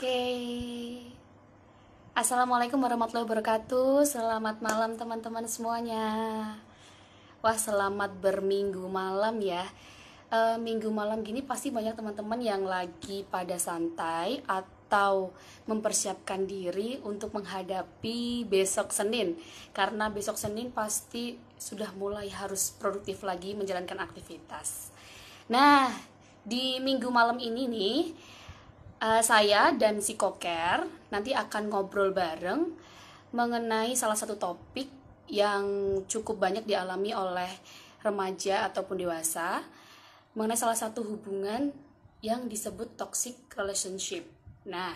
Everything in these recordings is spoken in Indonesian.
Oke. Assalamualaikum warahmatullahi wabarakatuh. Selamat malam teman-teman semuanya. Wah, selamat berminggu malam ya. Minggu malam gini pasti banyak teman-teman yang lagi pada santai atau mempersiapkan diri untuk menghadapi besok Senin. Karena besok Senin pasti sudah mulai harus produktif lagi menjalankan aktivitas. Nah, di minggu malam ini nih, saya dan si Koker nanti akan ngobrol bareng mengenai salah satu topik yang cukup banyak dialami oleh remaja ataupun dewasa, mengenai salah satu hubungan yang disebut toxic relationship. Nah,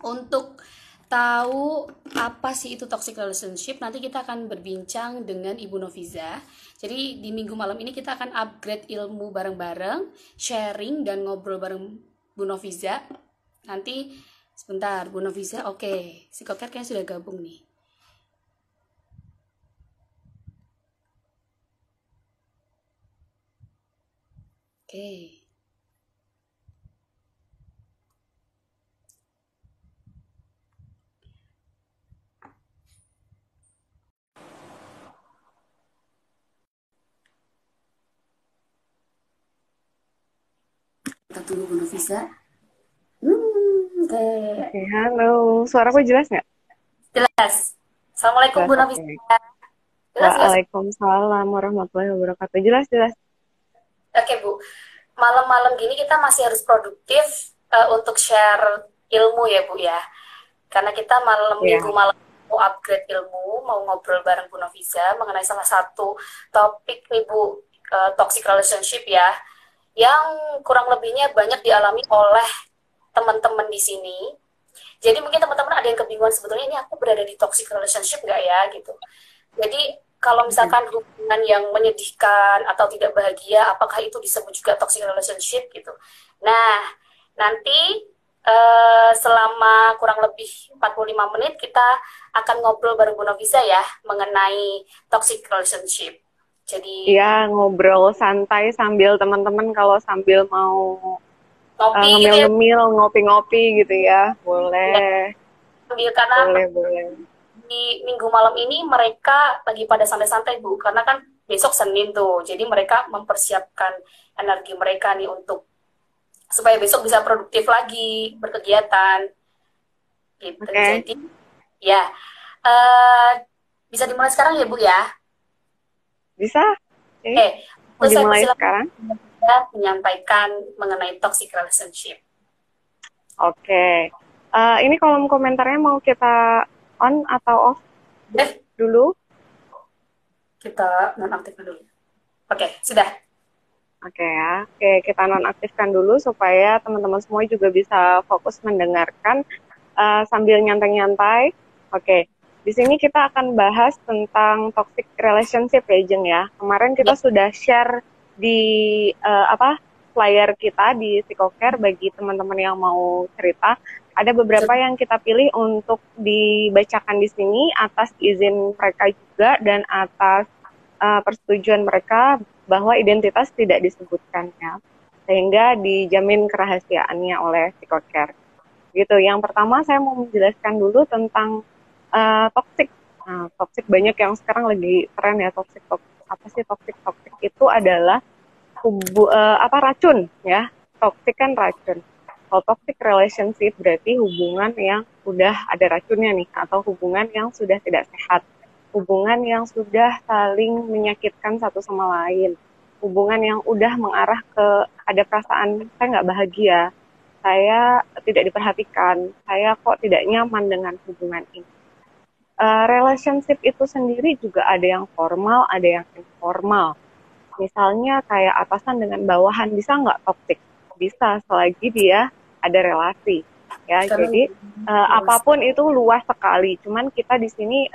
untuk tahu apa sih itu toxic relationship, nanti kita akan berbincang dengan Ibu Noviza. Jadi di minggu malam ini kita akan upgrade ilmu bareng-bareng, sharing dan ngobrol bareng Bu Noviza. Nanti sebentar, Bu Noviza, oke. Si Koker kayaknya sudah gabung nih. Oke. Kita tunggu Bu Noviza. Oke. Oke, halo. Suaraku jelas nggak? Jelas. Assalamualaikum Jelas, Bu Noviza. oke. Jelas nggak? Waalaikumsalam warahmatullahi wabarakatuh. Jelas, jelas. Oke Bu, malam-malam gini kita masih harus produktif untuk share ilmu ya Bu ya. Karena kita minggu Ya, malam mau upgrade ilmu, mau ngobrol bareng Bu Noviza mengenai salah satu topik nih Bu, toxic relationship ya, yang kurang lebihnya banyak dialami oleh teman-teman di sini. Jadi mungkin teman-teman ada yang kebingungan, sebetulnya ini aku berada di toxic relationship nggak ya gitu. Jadi kalau oke. misalkan hubungan yang menyedihkan atau tidak bahagia, apakah itu disebut juga toxic relationship gitu. Nah, nanti selama kurang lebih 45 menit kita akan ngobrol bareng Bu Novisa ya mengenai toxic relationship. Jadi Iya, ngobrol santai sambil teman-teman kalau sambil mau ngopi gitu ya, ngemil-ngemil, ngopi-ngopi gitu ya. ya Boleh, sambil karena boleh, boleh. di minggu malam ini mereka lagi pada santai-santai Bu, karena kan besok Senin tuh. Jadi mereka mempersiapkan energi mereka nih untuk supaya besok bisa produktif lagi berkegiatan gitu. Oke, Jadi ya eh bisa dimulai sekarang ya Bu ya. bisa? Oke, Eh, mau terus saya dimulai persilakan sekarang? menyampaikan mengenai toxic relationship. Oke. Ini kolom komentarnya mau kita on atau off Deh, dulu? kita nonaktifkan dulu. Oke, sudah. Oke ya, oke kita nonaktifkan dulu supaya teman-teman semua juga bisa fokus mendengarkan sambil nyantai-nyantai. Oke, di sini kita akan bahas tentang toxic relationship ya Jeng ya. Kemarin Ya, kita sudah share di flyer kita di Psikoker bagi teman-teman yang mau cerita. Ada beberapa yang kita pilih untuk dibacakan di sini atas izin mereka juga dan atas persetujuan mereka bahwa identitas tidak disebutkan ya, sehingga dijamin kerahasiaannya oleh psikoker. Gitu. Yang pertama saya mau menjelaskan dulu tentang toxic. Nah, toxic banyak yang sekarang lagi tren ya toxic. Toxic. Apa sih toxic? Toxic itu adalah racun ya. Toxic kan racun. Kalau toxic relationship berarti hubungan yang udah ada racunnya nih atau hubungan yang sudah tidak sehat, hubungan yang sudah saling menyakitkan satu sama lain, hubungan yang udah mengarah ke ada perasaan saya nggak bahagia, saya tidak diperhatikan, saya kok tidak nyaman dengan hubungan ini. Relationship itu sendiri juga ada yang formal, ada yang informal. Misalnya kayak atasan dengan bawahan bisa nggak toxic? Bisa selagi dia ada relasi. Ya, sekarang jadi apapun itu luas sekali. Cuman kita di sini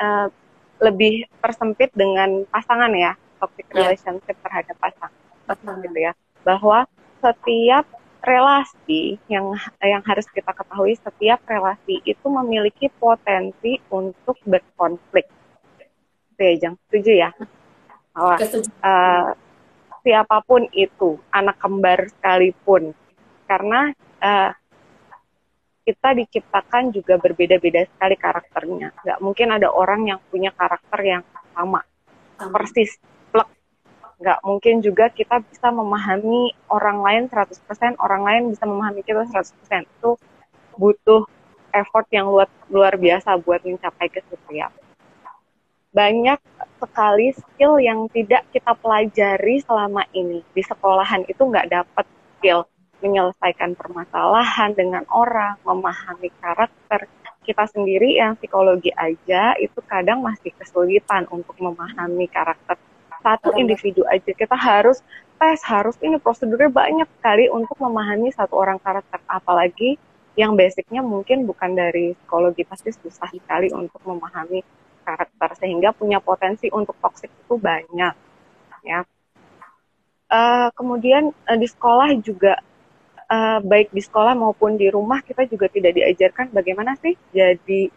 lebih persempit dengan pasangan ya, toxic ya relationship terhadap pasangan gitu pasangan. ya. Bahwa setiap relasi yang harus kita ketahui, setiap relasi itu memiliki potensi untuk berkonflik. Itu ya, Jang. Setuju ya? Bahwa Kesetujuan. uh, siapapun itu, anak kembar sekalipun, karena uh, kita diciptakan juga berbeda-beda sekali karakternya. Nggak mungkin ada orang yang punya karakter yang sama, persis, plek. Nggak mungkin juga kita bisa memahami orang lain 100%, orang lain bisa memahami kita 100%. Itu butuh effort yang luar biasa buat mencapai ke situ ya. Banyak sekali skill yang tidak kita pelajari selama ini. Di sekolahan itu nggak dapat skill menyelesaikan permasalahan dengan orang, memahami karakter. Kita sendiri yang psikologi aja itu kadang masih kesulitan untuk memahami karakter satu individu aja. Kita harus tes, harus ini prosedurnya banyak sekali untuk memahami satu orang karakter. Apalagi yang basicnya mungkin bukan dari psikologi, pasti susah sekali untuk memahami karakter, sehingga punya potensi untuk toksik itu banyak ya. Kemudian di sekolah juga, baik di sekolah maupun di rumah, kita juga tidak diajarkan bagaimana sih jadi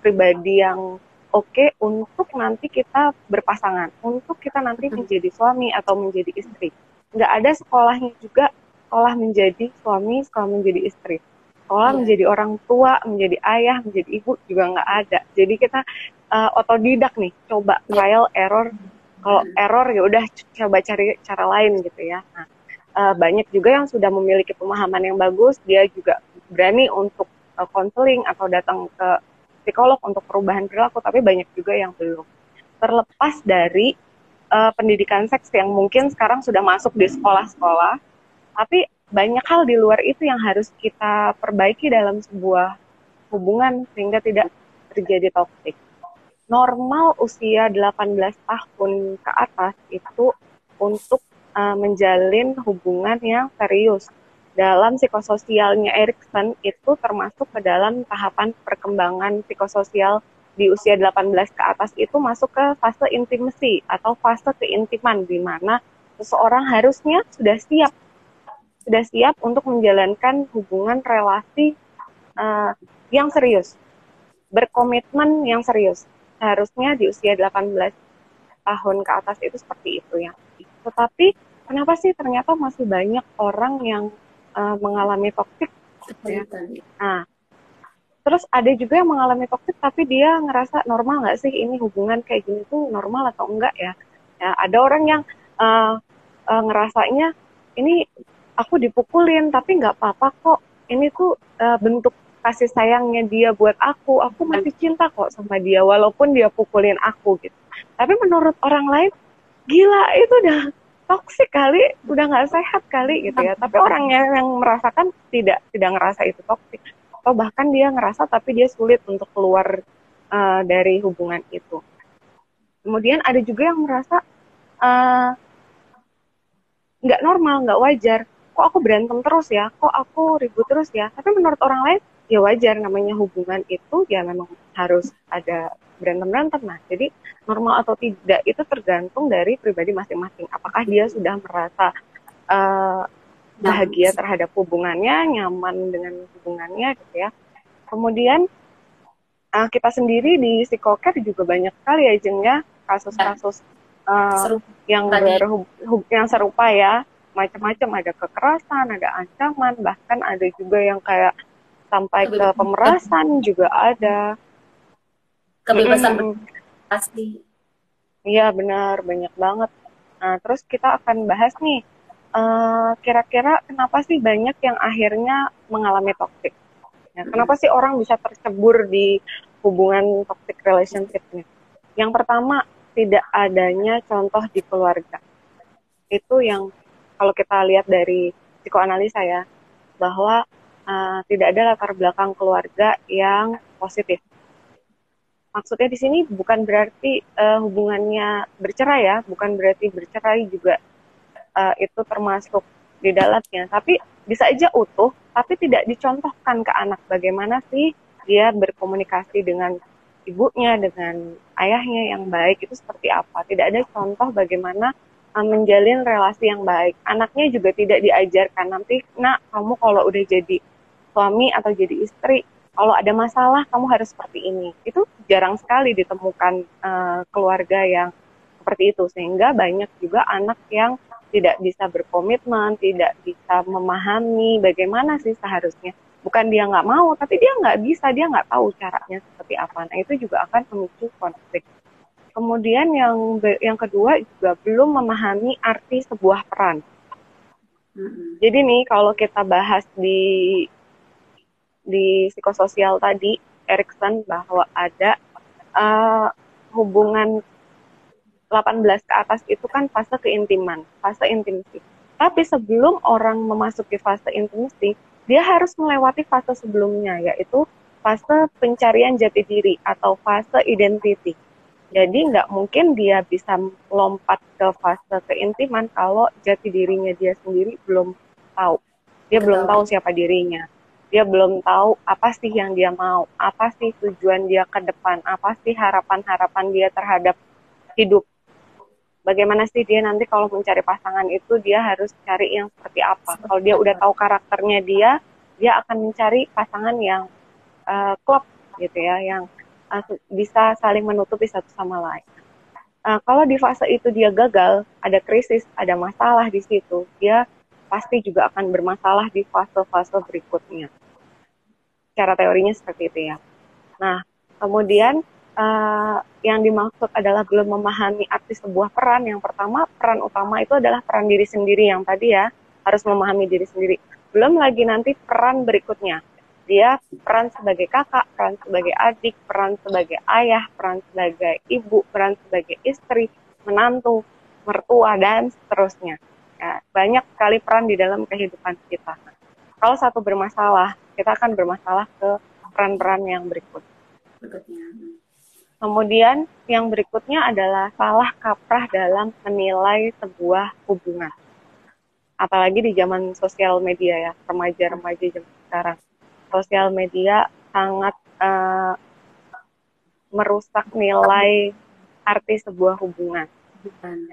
pribadi yang oke untuk nanti kita berpasangan, untuk kita nanti menjadi suami atau menjadi istri. Nggak ada sekolahnya juga, sekolah menjadi suami, sekolah menjadi istri. Sekolah menjadi orang tua, menjadi ayah, menjadi ibu juga nggak ada. Jadi kita otodidak nih, coba trial error. Kalau error ya udah coba cari cara lain gitu ya. Nah, banyak juga yang sudah memiliki pemahaman yang bagus, dia juga berani untuk konseling atau datang ke psikolog untuk perubahan perilaku, tapi banyak juga yang belum. Terlepas dari pendidikan seks yang mungkin sekarang sudah masuk di sekolah-sekolah, tapi banyak hal di luar itu yang harus kita perbaiki dalam sebuah hubungan sehingga tidak terjadi toksik. Normal usia 18 tahun ke atas itu untuk menjalin hubungan yang serius. Dalam psikososialnya Erikson itu termasuk ke dalam tahapan perkembangan psikososial di usia 18 ke atas itu masuk ke fase intimacy atau fase keintiman, di mana seseorang harusnya sudah siap untuk menjalankan hubungan relasi yang serius, berkomitmen yang serius. Seharusnya di usia 18 tahun ke atas itu seperti itu ya. Tetapi kenapa sih ternyata masih banyak orang yang mengalami toksik? Ya? Nah, terus ada juga yang mengalami toksik tapi dia ngerasa normal nggak sih ini hubungan kayak gini tuh normal atau enggak ya? Ya ada orang yang ngerasanya ini aku dipukulin tapi nggak apa-apa kok. Ini tuh bentuk kasih sayangnya dia buat aku masih cinta kok sama dia walaupun dia pukulin aku gitu. Tapi menurut orang lain, gila itu udah toksik kali, udah nggak sehat kali gitu ya. Tapi orangnya yang merasakan tidak ngerasa itu toksik, atau bahkan dia ngerasa tapi dia sulit untuk keluar dari hubungan itu. Kemudian ada juga yang merasa nggak normal, nggak wajar. Kok aku berantem terus ya? Kok aku ribut terus ya? Tapi menurut orang lain, ya wajar, namanya hubungan itu ya memang harus ada berantem-berantem. Nah, jadi normal atau tidak itu tergantung dari pribadi masing-masing. Apakah dia sudah merasa bahagia terhadap hubungannya, nyaman dengan hubungannya gitu ya. Kemudian kita sendiri di psikoker juga banyak sekali ya Jeng ya, kasus-kasus yang serupa ya. Macam-macam, ada kekerasan, ada ancaman, bahkan ada juga yang kayak sampai ke pemerasan juga ada. Kebebasan pasti. Iya benar, banyak banget. Nah, terus kita akan bahas nih, kira-kira kenapa sih banyak yang akhirnya mengalami toxic? Ya, kenapa sih orang bisa tercebur di hubungan toxic relationship-nya? Yang pertama, tidak adanya contoh di keluarga. Itu yang kalau kita lihat dari psikoanalisa ya, bahwa tidak ada latar belakang keluarga yang positif. Maksudnya di sini bukan berarti hubungannya bercerai ya, bukan berarti bercerai juga itu termasuk di dalamnya, tapi bisa aja utuh, tapi tidak dicontohkan ke anak bagaimana sih dia berkomunikasi dengan ibunya, dengan ayahnya yang baik itu seperti apa. Tidak ada contoh bagaimana menjalin relasi yang baik. Anaknya juga tidak diajarkan, nanti nak kamu kalau udah jadi suami atau jadi istri, kalau ada masalah kamu harus seperti ini. Itu jarang sekali ditemukan keluarga yang seperti itu, sehingga banyak juga anak yang tidak bisa berkomitmen, tidak bisa memahami bagaimana sih seharusnya Bukan dia nggak mau, tapi dia nggak bisa, dia nggak tahu caranya seperti apa. Nah, itu juga akan memicu konflik. Kemudian yang kedua juga belum memahami arti sebuah peran. Jadi nih, kalau kita bahas di psikososial tadi, Erikson, bahwa ada hubungan 18 ke atas itu kan fase keintiman, fase intimasi. Tapi sebelum orang memasuki fase intimasi, dia harus melewati fase sebelumnya, yaitu fase pencarian jati diri atau fase identity. Jadi nggak mungkin dia bisa lompat ke fase keintiman kalau jati dirinya dia sendiri belum tahu. Dia belum tahu siapa dirinya. Dia belum tahu apa sih yang dia mau, apa sih tujuan dia ke depan, apa sih harapan-harapan dia terhadap hidup. Bagaimana sih dia nanti kalau mencari pasangan itu dia harus cari yang seperti apa. Kalau dia udah tahu karakternya dia akan mencari pasangan yang klop gitu ya, yang bisa saling menutupi satu sama lain. Kalau di fase itu dia gagal, ada krisis, ada masalah di situ, dia pasti juga akan bermasalah di fase-fase berikutnya. Cara teorinya seperti itu ya. Nah, kemudian yang dimaksud adalah belum memahami arti sebuah peran. Yang pertama, peran utama itu adalah peran diri sendiri yang tadi ya, harus memahami diri sendiri. Belum lagi nanti peran berikutnya. Dia peran sebagai kakak, peran sebagai adik, peran sebagai ayah, peran sebagai ibu, peran sebagai istri, menantu, mertua, dan seterusnya. Ya, banyak sekali peran di dalam kehidupan kita. Kalau satu bermasalah, kita akan bermasalah ke peran-peran yang berikutnya. Kemudian yang berikutnya adalah salah kaprah dalam menilai sebuah hubungan. Apalagi di zaman sosial media ya, remaja-remaja zaman sekarang. Sosial media sangat merusak nilai arti sebuah hubungan.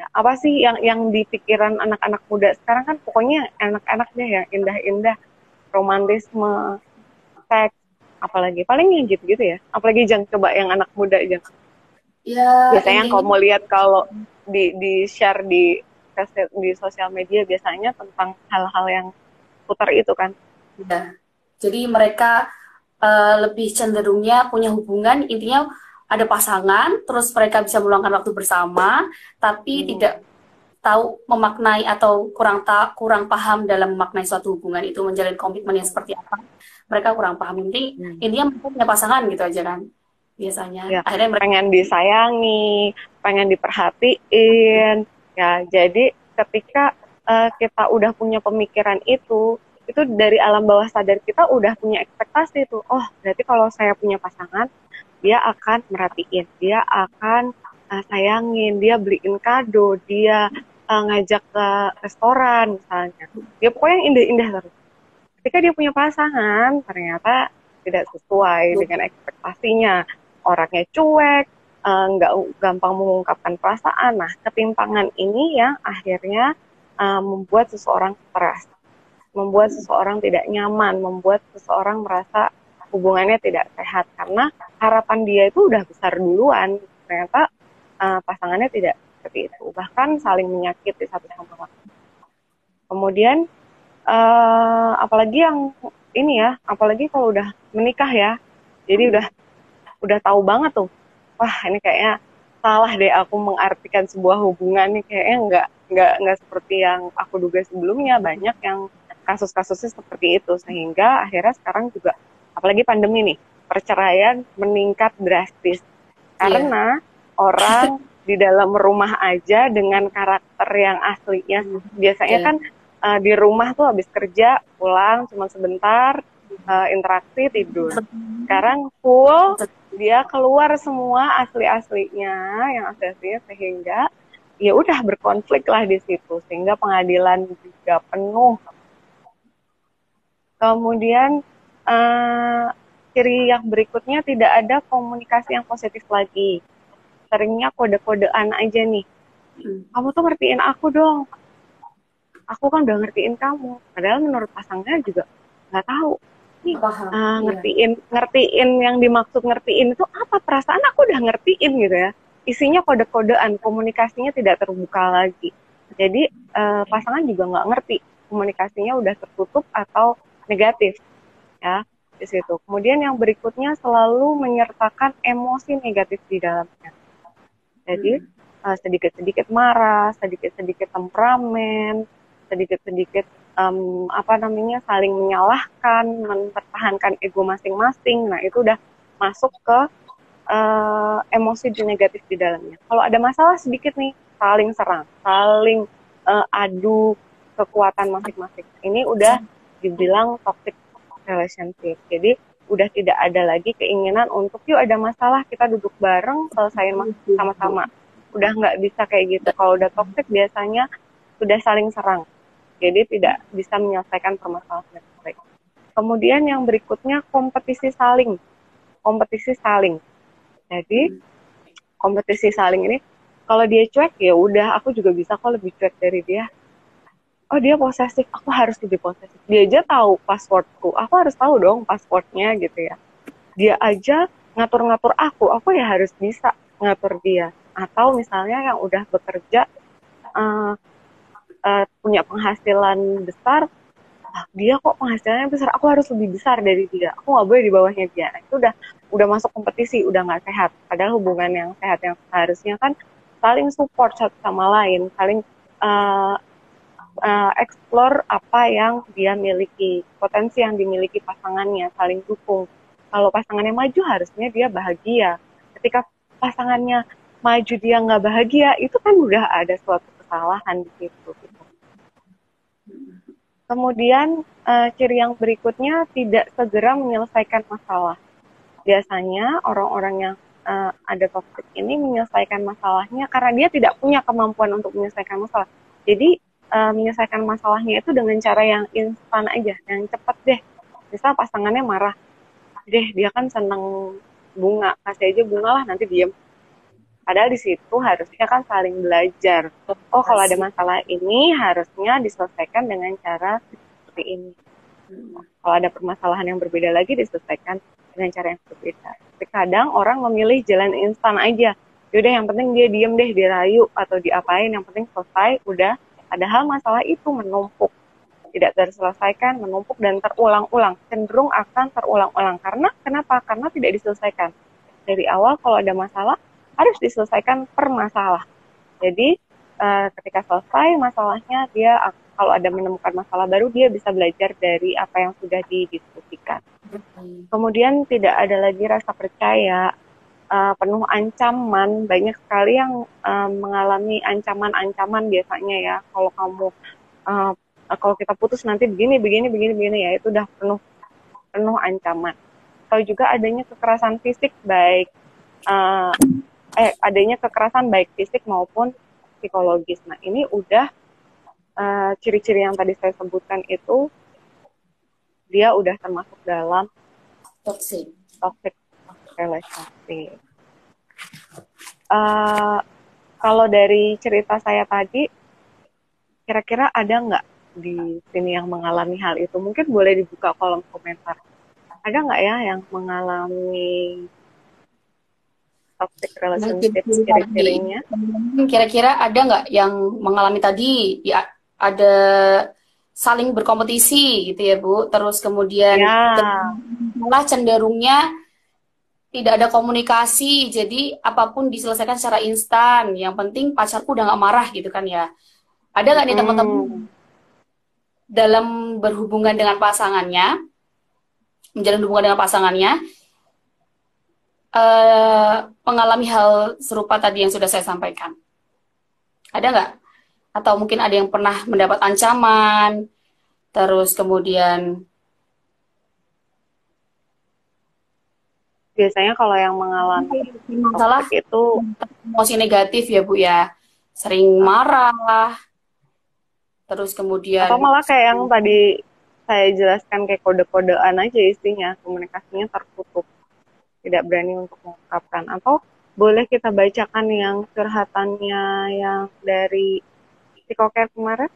Apa sih yang di pikiran anak-anak muda sekarang kan pokoknya enak-enak deh ya, indah-indah, romantisme, seks, apalagi paling yang gitu-gitu ya. Apalagi jangan coba yang anak muda aja. Ya, biasanya kalau mau lihat kalau di share di sosial media biasanya tentang hal-hal yang putar itu kan. Ya. Jadi mereka lebih cenderungnya punya hubungan, intinya ada pasangan, terus mereka bisa meluangkan waktu bersama, tapi tidak tahu memaknai atau kurang paham dalam memaknai suatu hubungan itu, menjalin komitmen yang seperti apa. Mereka kurang paham. Intinya mereka punya pasangan gitu aja kan. Biasanya. Ya, akhirnya mereka pengen disayangi, pengen diperhatiin. Ya, jadi ketika kita udah punya pemikiran itu dari alam bawah sadar kita udah punya ekspektasi tuh. Oh, berarti kalau saya punya pasangan, dia akan merhatiin, dia akan sayangin, dia beliin kado, dia ngajak ke restoran misalnya. Dia pokoknya yang indah-indah terus. Ketika dia punya pasangan, ternyata tidak sesuai dengan ekspektasinya. Orangnya cuek, nggak gampang mengungkapkan perasaan. Nah, ketimpangan ini yang akhirnya membuat seseorang stres, membuat seseorang tidak nyaman, membuat seseorang merasa hubungannya tidak sehat karena harapan dia itu udah besar duluan, ternyata pasangannya tidak seperti itu, bahkan saling menyakiti satu sama lain. Kemudian apalagi yang ini ya, apalagi kalau udah menikah ya, jadi udah tahu banget tuh, wah ini kayaknya salah deh aku mengartikan sebuah hubungan nih, kayaknya nggak seperti yang aku duga sebelumnya. Banyak yang kasus-kasusnya seperti itu, sehingga akhirnya sekarang juga apalagi pandemi nih, perceraian meningkat drastis karena orang di dalam rumah aja dengan karakter yang aslinya. Biasanya kan di rumah tuh habis kerja pulang cuma sebentar, interaksi tidur. Sekarang full, dia keluar semua asli-aslinya, yang asli-aslinya, sehingga ya udah berkonflik lah di situ, sehingga pengadilan juga penuh. Kemudian ciri yang berikutnya tidak ada komunikasi yang positif lagi. Seringnya kode-kodean aja nih. Kamu tuh ngertiin aku dong. Aku kan udah ngertiin kamu. Padahal menurut pasangannya juga nggak tahu. Nih, ngertiin yang dimaksud ngertiin itu apa? Perasaan aku udah ngertiin gitu ya. Isinya kode-kodean, komunikasinya tidak terbuka lagi. Jadi pasangan juga nggak ngerti komunikasinya udah tertutup atau negatif. ya di situ. Kemudian yang berikutnya selalu menyertakan emosi negatif di dalamnya. Jadi sedikit-sedikit marah, sedikit-sedikit temperamen, sedikit-sedikit saling menyalahkan, mempertahankan ego masing-masing. Nah itu udah masuk ke emosi negatif di dalamnya. Kalau ada masalah sedikit nih, saling serang, saling adu kekuatan masing-masing. Ini udah dibilang toxic relationship. Jadi udah tidak ada lagi keinginan untuk yuk ada masalah kita duduk bareng selesaiin sama-sama. Udah nggak bisa kayak gitu. Kalau udah toxic biasanya sudah saling serang. Jadi tidak bisa menyelesaikan permasalahan dengan baik. Kemudian yang berikutnya kompetisi saling. Kompetisi saling. Jadi kompetisi saling ini kalau dia cuek ya udah aku juga bisa kok lebih cuek dari dia. Oh dia posesif, aku harus lebih posesif. Dia aja tahu passwordku, aku harus tahu dong passwordnya gitu ya. Dia aja ngatur-ngatur aku ya harus bisa ngatur dia. Atau misalnya yang udah bekerja punya penghasilan besar, dia kok penghasilannya besar, aku harus lebih besar dari dia, aku nggak boleh di bawahnya dia. Nah, itu udah masuk kompetisi, udah nggak sehat. Padahal hubungan yang sehat yang seharusnya kan saling support satu sama lain, saling explore apa yang dia miliki, potensi yang dimiliki pasangannya, saling dukung. Kalau pasangannya maju harusnya dia bahagia. Ketika pasangannya maju dia nggak bahagia, itu kan udah ada suatu kesalahan di situ. Kemudian ciri yang berikutnya tidak segera menyelesaikan masalah. Biasanya orang-orang yang ada toxic ini menyelesaikan masalahnya karena dia tidak punya kemampuan untuk menyelesaikan masalah. Jadi menyelesaikan masalahnya itu dengan cara yang instan aja, yang cepat deh. Misal pasangannya marah, deh dia kan seneng bunga, kasih aja bunga lah nanti diem. Padahal di situ harusnya kan saling belajar. Oh kalau ada masalah ini harusnya diselesaikan dengan cara seperti ini. Kalau ada permasalahan yang berbeda lagi diselesaikan dengan cara yang berbeda. Tapi kadang orang memilih jalan instan aja. Yaudah yang penting dia diem deh, dirayu atau diapain, yang penting selesai, udah. Padahal masalah itu menumpuk, tidak terselesaikan, menumpuk dan terulang-ulang, cenderung akan terulang-ulang. Karena kenapa? Karena tidak diselesaikan. Dari awal kalau ada masalah, harus diselesaikan per masalah. Jadi ketika selesai masalahnya, dia kalau ada menemukan masalah baru, dia bisa belajar dari apa yang sudah didiskusikan. Kemudian tidak ada lagi rasa percaya, penuh ancaman. Banyak sekali yang mengalami ancaman-ancaman biasanya ya. Kalau kamu kalau kita putus nanti begini ya, itu udah penuh ancaman. Atau juga adanya kekerasan fisik adanya kekerasan baik fisik maupun psikologis. Nah ini udah ciri-ciri yang tadi saya sebutkan itu dia udah termasuk dalam toxic relationship. Kalau dari cerita saya tadi, kira-kira ada nggak di sini yang mengalami hal itu? Mungkin boleh dibuka kolom komentar. Ada nggak ya yang mengalami toxic relationship ciri-cirinya? Kira-kira ada nggak yang mengalami tadi? Ya, ada saling berkompetisi gitu ya Bu. Terus kemudian malah cenderungnya tidak ada komunikasi, jadi apapun diselesaikan secara instan. Yang penting pacarku udah nggak marah gitu kan ya. Ada nggak nih teman-teman dalam berhubungan dengan pasangannya, menjalin hubungan dengan pasangannya, mengalami hal serupa tadi yang sudah saya sampaikan? Ada nggak? Atau mungkin ada yang pernah mendapat ancaman, terus kemudian biasanya kalau yang mengalami masalah itu emosi negatif ya Bu ya, sering marah, terus kemudian atau malah kayak yang tadi saya jelaskan, kayak kode-kodean aja isinya, komunikasinya tertutup, tidak berani untuk mengungkapkan. Atau boleh kita bacakan yang curhatannya yang dari psikoker kemarin?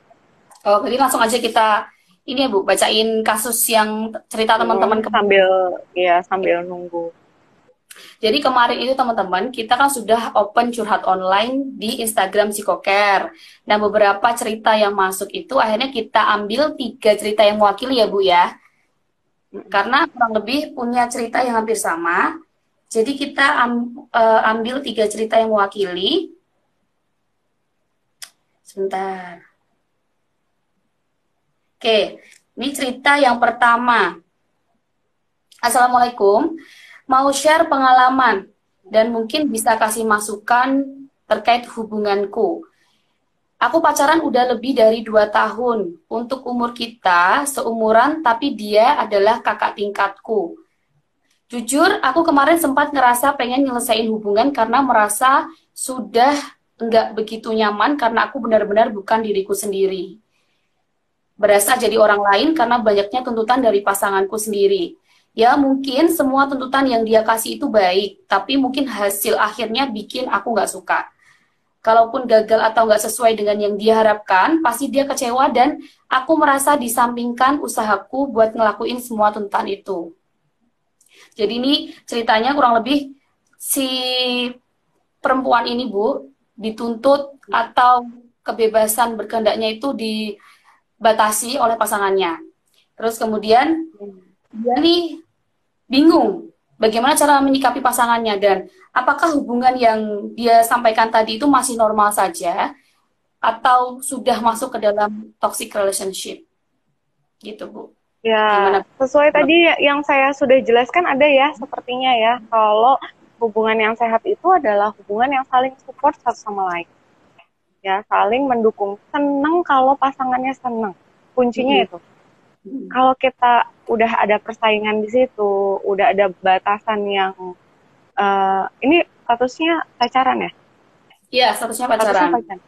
Oh, jadi langsung aja kita ini ya Bu, bacain kasus yang cerita teman-teman sambil nunggu. Jadi kemarin itu teman-teman, kita kan sudah open curhat online di Instagram Psikoker. Nah, beberapa cerita yang masuk itu akhirnya kita ambil 3 cerita yang mewakili ya Bu ya. Karena kurang lebih punya cerita yang hampir sama. Jadi kita ambil 3 cerita yang mewakili. Sebentar. Oke, ini cerita yang pertama. Assalamualaikum, mau share pengalaman dan mungkin bisa kasih masukan terkait hubunganku. Aku pacaran udah lebih dari 2 tahun. Untuk umur kita seumuran, tapi dia adalah kakak tingkatku. Jujur, aku kemarin sempat ngerasa pengen nyelesain hubungan karena merasa sudah nggak begitu nyaman karena aku benar-benar bukan diriku sendiri. Berasa jadi orang lain karena banyaknya tuntutan dari pasanganku sendiri. Ya mungkin semua tuntutan yang dia kasih itu baik, tapi mungkin hasil akhirnya bikin aku nggak suka. Kalaupun gagal atau nggak sesuai dengan yang dia harapkan, pasti dia kecewa dan aku merasa disampingkan usahaku buat ngelakuin semua tuntutan itu. Jadi ini ceritanya kurang lebih si perempuan ini Bu dituntut atau kebebasan berkehendaknya itu dibatasi oleh pasangannya. Terus kemudian dia nih bingung bagaimana cara menyikapi pasangannya dan apakah hubungan yang dia sampaikan tadi itu masih normal saja atau sudah masuk ke dalam toxic relationship gitu Bu. Ya, Gimana? sesuai tadi yang saya sudah jelaskan ada ya, sepertinya ya, kalau hubungan yang sehat itu adalah hubungan yang saling support satu sama lain. Ya, saling mendukung. Seneng kalau pasangannya seneng. Kuncinya itu. Kalau kita udah ada persaingan di situ, udah ada batasan yang ini statusnya pacaran ya? Iya, statusnya Statusnya pacaran. pacaran.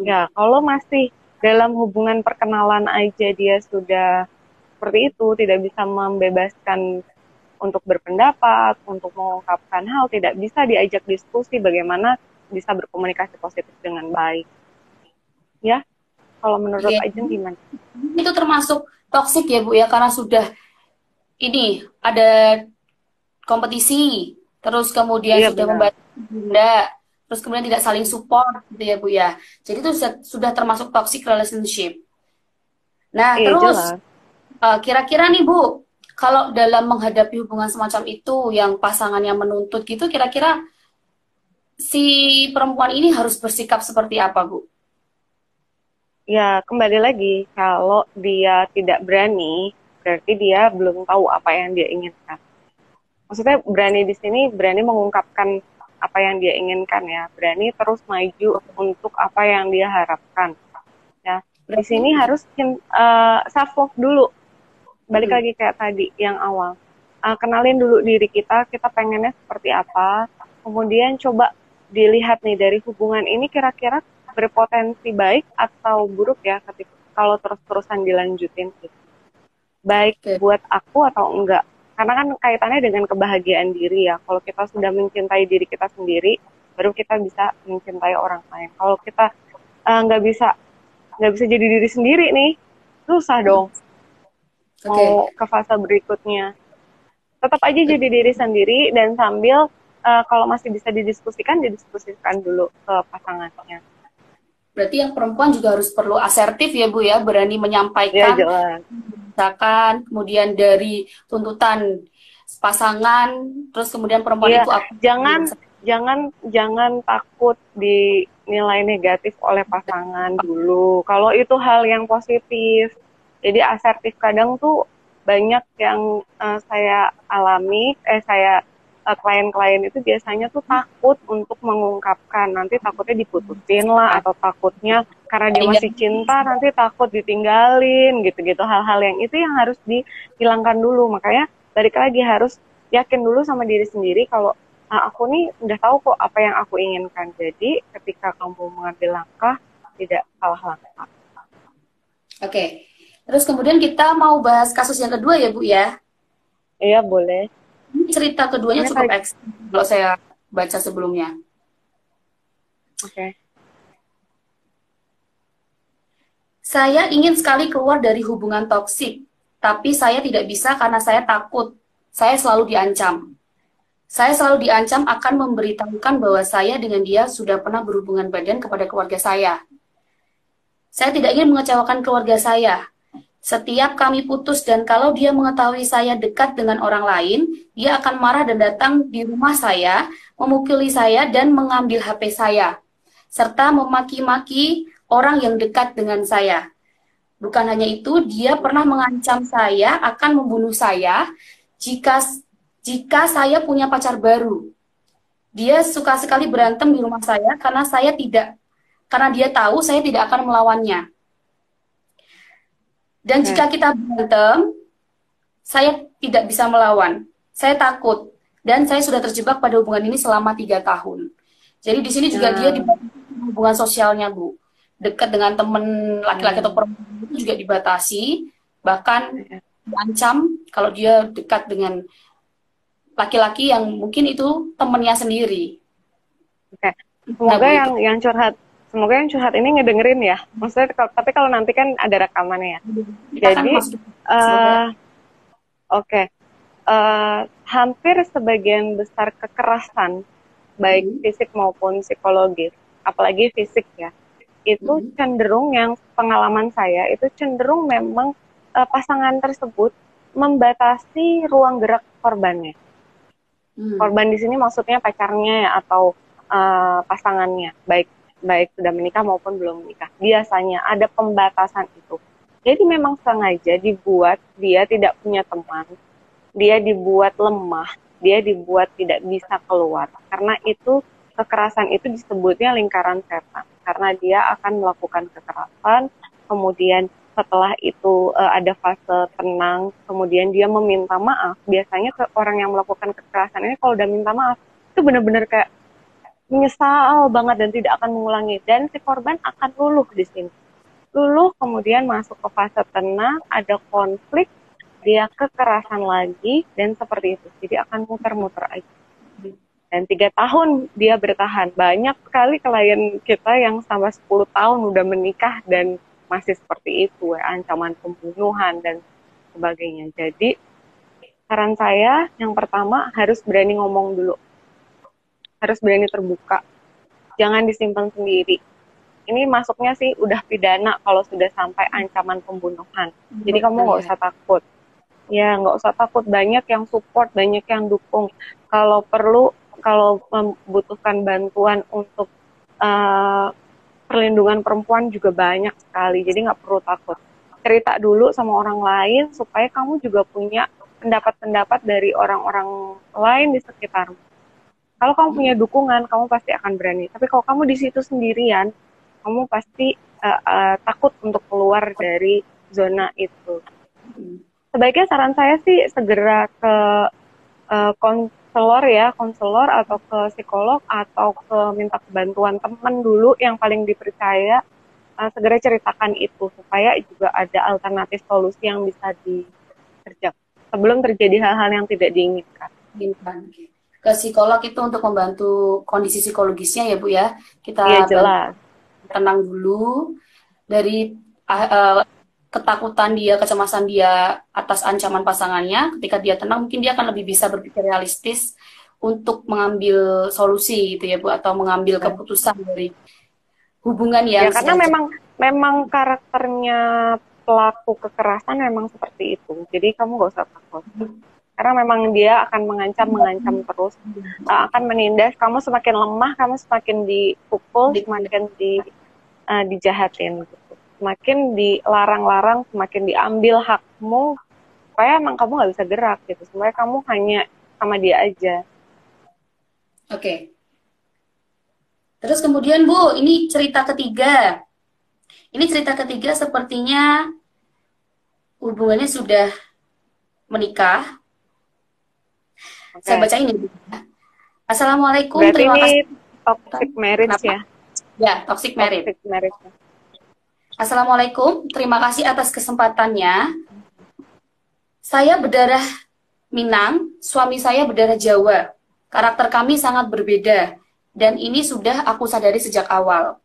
Ya, kalau masih dalam hubungan perkenalan aja dia sudah seperti itu, tidak bisa membebaskan untuk berpendapat, untuk mengungkapkan hal, tidak bisa diajak diskusi bagaimana bisa berkomunikasi positif dengan baik. Ya, kalau menurut Oke. Ajeng gimana? Itu termasuk toksik ya Bu ya karena sudah ini ada kompetisi, terus kemudian Iya sudah benar. membatasi benda, terus kemudian tidak saling support gitu ya Bu ya. Jadi itu sudah termasuk toxic relationship. Nah, Iya terus jelas. kira-kira nih Bu, kalau dalam menghadapi hubungan semacam itu yang pasangannya menuntut gitu, kira-kira si perempuan ini harus bersikap seperti apa Bu? Ya, kembali lagi, kalau dia tidak berani, berarti dia belum tahu apa yang dia inginkan. Maksudnya berani di sini, berani mengungkapkan apa yang dia inginkan ya, berani terus maju untuk apa yang dia harapkan. Ya, di Berarti sini harus self love dulu. Balik hmm, lagi kayak tadi yang awal. Kenalin dulu diri kita pengennya seperti apa. Kemudian coba dilihat nih dari hubungan ini kira-kira berpotensi baik atau buruk ya ketika kalau terus-terusan dilanjutin gitu. Baik oke. buat aku atau enggak. Karena kan kaitannya dengan kebahagiaan diri ya. Kalau kita sudah mencintai diri kita sendiri, baru kita bisa mencintai orang lain. Kalau kita nggak bisa jadi diri sendiri nih, susah dong Oke. mau ke fase berikutnya. Tetap aja jadi diri sendiri dan sambil kalau masih bisa didiskusikan dulu ke pasangannya. Berarti yang perempuan juga harus perlu asertif ya Bu ya, berani Ya menyampaikan, jelas. misalkan kemudian dari tuntutan pasangan, terus kemudian perempuan Iya, itu apa? jangan jangan jangan takut dinilai negatif oleh pasangan dulu. Kalau itu hal yang positif. Jadi asertif kadang tuh banyak yang saya alami, saya klien-klien itu biasanya tuh takut untuk mengungkapkan. Nanti takutnya diputusin lah atau takutnya karena dia Tinggal masih cinta nanti takut ditinggalin gitu-gitu. Hal-hal yang itu yang harus dihilangkan dulu. Makanya balik lagi harus yakin dulu sama diri sendiri kalau aku nih udah tahu kok apa yang aku inginkan. Jadi ketika kamu mengambil langkah tidak salah langkah. Oke. Terus kemudian kita mau bahas kasus yang kedua ya Bu ya. Iya boleh. Ini cerita keduanya Ini cukup tadi. ekstrim kalau saya baca sebelumnya. Oke. Saya ingin sekali keluar dari hubungan toksik, tapi saya tidak bisa karena saya takut. Saya selalu diancam. Saya selalu diancam akan memberitahukan bahwa saya dengan dia sudah pernah berhubungan badan kepada keluarga saya. Saya tidak ingin mengecewakan keluarga saya. Setiap kami putus dan kalau dia mengetahui saya dekat dengan orang lain, dia akan marah dan datang di rumah saya, memukuli saya dan mengambil HP saya, serta memaki-maki orang yang dekat dengan saya. Bukan hanya itu, dia pernah mengancam saya akan membunuh saya jika jika saya punya pacar baru. Dia suka sekali berantem di rumah saya karena dia tahu saya tidak akan melawannya. Dan Oke. jika kita berantem, saya tidak bisa melawan. Saya takut dan saya sudah terjebak pada hubungan ini selama 3 tahun. Jadi di sini juga dia Nah, dibatasi hubungan sosialnya, Bu. Dekat dengan teman laki-laki atau hmm, perempuan itu juga dibatasi, bahkan ya. diancam kalau dia dekat dengan laki-laki yang mungkin itu temannya sendiri. Oke. Nah, Semoga Bu, itu yang curhat ini ngedengerin ya. Maksudnya tapi kalau nanti kan ada rekamannya ya. kita kan Jadi masuk semoga. eh oke. Hampir sebagian besar kekerasan baik Mm, fisik maupun psikologis, apalagi fisik ya, itu mm, cenderung yang pengalaman saya itu cenderung memang pasangan tersebut membatasi ruang gerak korbannya. mm, Korban di sini maksudnya pacarnya ya, atau pasangannya, baik baik sudah menikah maupun belum menikah. Biasanya ada pembatasan itu. Jadi memang sengaja dibuat dia tidak punya teman, dia dibuat lemah, dia dibuat tidak bisa keluar. Karena itu kekerasan itu disebutnya lingkaran setan. Karena dia akan melakukan kekerasan, kemudian setelah itu ada fase tenang, kemudian dia meminta maaf. Biasanya ke orang yang melakukan kekerasan ini kalau udah minta maaf, itu benar-benar kayak menyesal banget dan tidak akan mengulangi. Dan si korban akan luluh di sini. Luluh kemudian masuk ke fase tenang, ada konflik, dia kekerasan lagi, dan seperti itu. Jadi akan muter-muter aja. Dan 3 tahun dia bertahan. Banyak sekali klien kita yang sampai 10 tahun udah menikah dan masih seperti itu, ya, ancaman pembunuhan dan sebagainya. Jadi saran saya yang pertama harus berani ngomong dulu. Harus berani terbuka. Jangan disimpan sendiri. Ini masuknya sih udah pidana kalau sudah sampai ancaman pembunuhan. Jadi kamu nggak ya. usah takut. Ya, nggak usah takut. Banyak yang support, banyak yang dukung. Kalau perlu, kalau membutuhkan bantuan untuk uh, perlindungan perempuan juga banyak sekali. Jadi nggak perlu takut. Cerita dulu sama orang lain supaya kamu juga punya pendapat-pendapat dari orang-orang lain di sekitarmu. Kalau kamu punya dukungan, kamu pasti akan berani. Tapi kalau kamu di situ sendirian, kamu pasti takut untuk keluar dari zona itu. Sebaiknya saran saya sih segera ke konselor ya, konselor atau ke psikolog atau ke minta bantuan teman dulu yang paling dipercaya, segera ceritakan itu supaya juga ada alternatif solusi yang bisa dikerjakan sebelum terjadi hal-hal yang tidak diinginkan. Ke psikolog itu untuk membantu kondisi psikologisnya ya, Bu ya. Iya Kita bantu jelas. tenang dulu dari ketakutan dia, kecemasan dia atas ancaman pasangannya. Ketika dia tenang, mungkin dia akan lebih bisa berpikir realistis untuk mengambil solusi gitu ya, Bu, atau mengambil keputusan dari hubungan Ya yang karena sedang memang karakternya pelaku kekerasan memang seperti itu. Jadi kamu gak usah takut. Karena memang dia akan mengancam terus, akan menindas. Kamu semakin lemah, kamu semakin dipukul, semakin dijahatin. Gitu. Semakin dilarang-larang, semakin diambil hakmu, supaya emang kamu nggak bisa gerak gitu. Supaya kamu hanya sama dia aja. Oke. Terus kemudian Bu, ini cerita ketiga. Ini cerita ketiga sepertinya hubungannya sudah menikah. Saya Oke. bacain ini. Assalamualaikum, Berarti terima ini kasih. toxic marriage Kenapa? ya? Ya, toxic marriage. Toxic marriage. Assalamualaikum, terima kasih atas kesempatannya. Saya berdarah Minang, suami saya berdarah Jawa. Karakter kami sangat berbeda, dan ini sudah aku sadari sejak awal.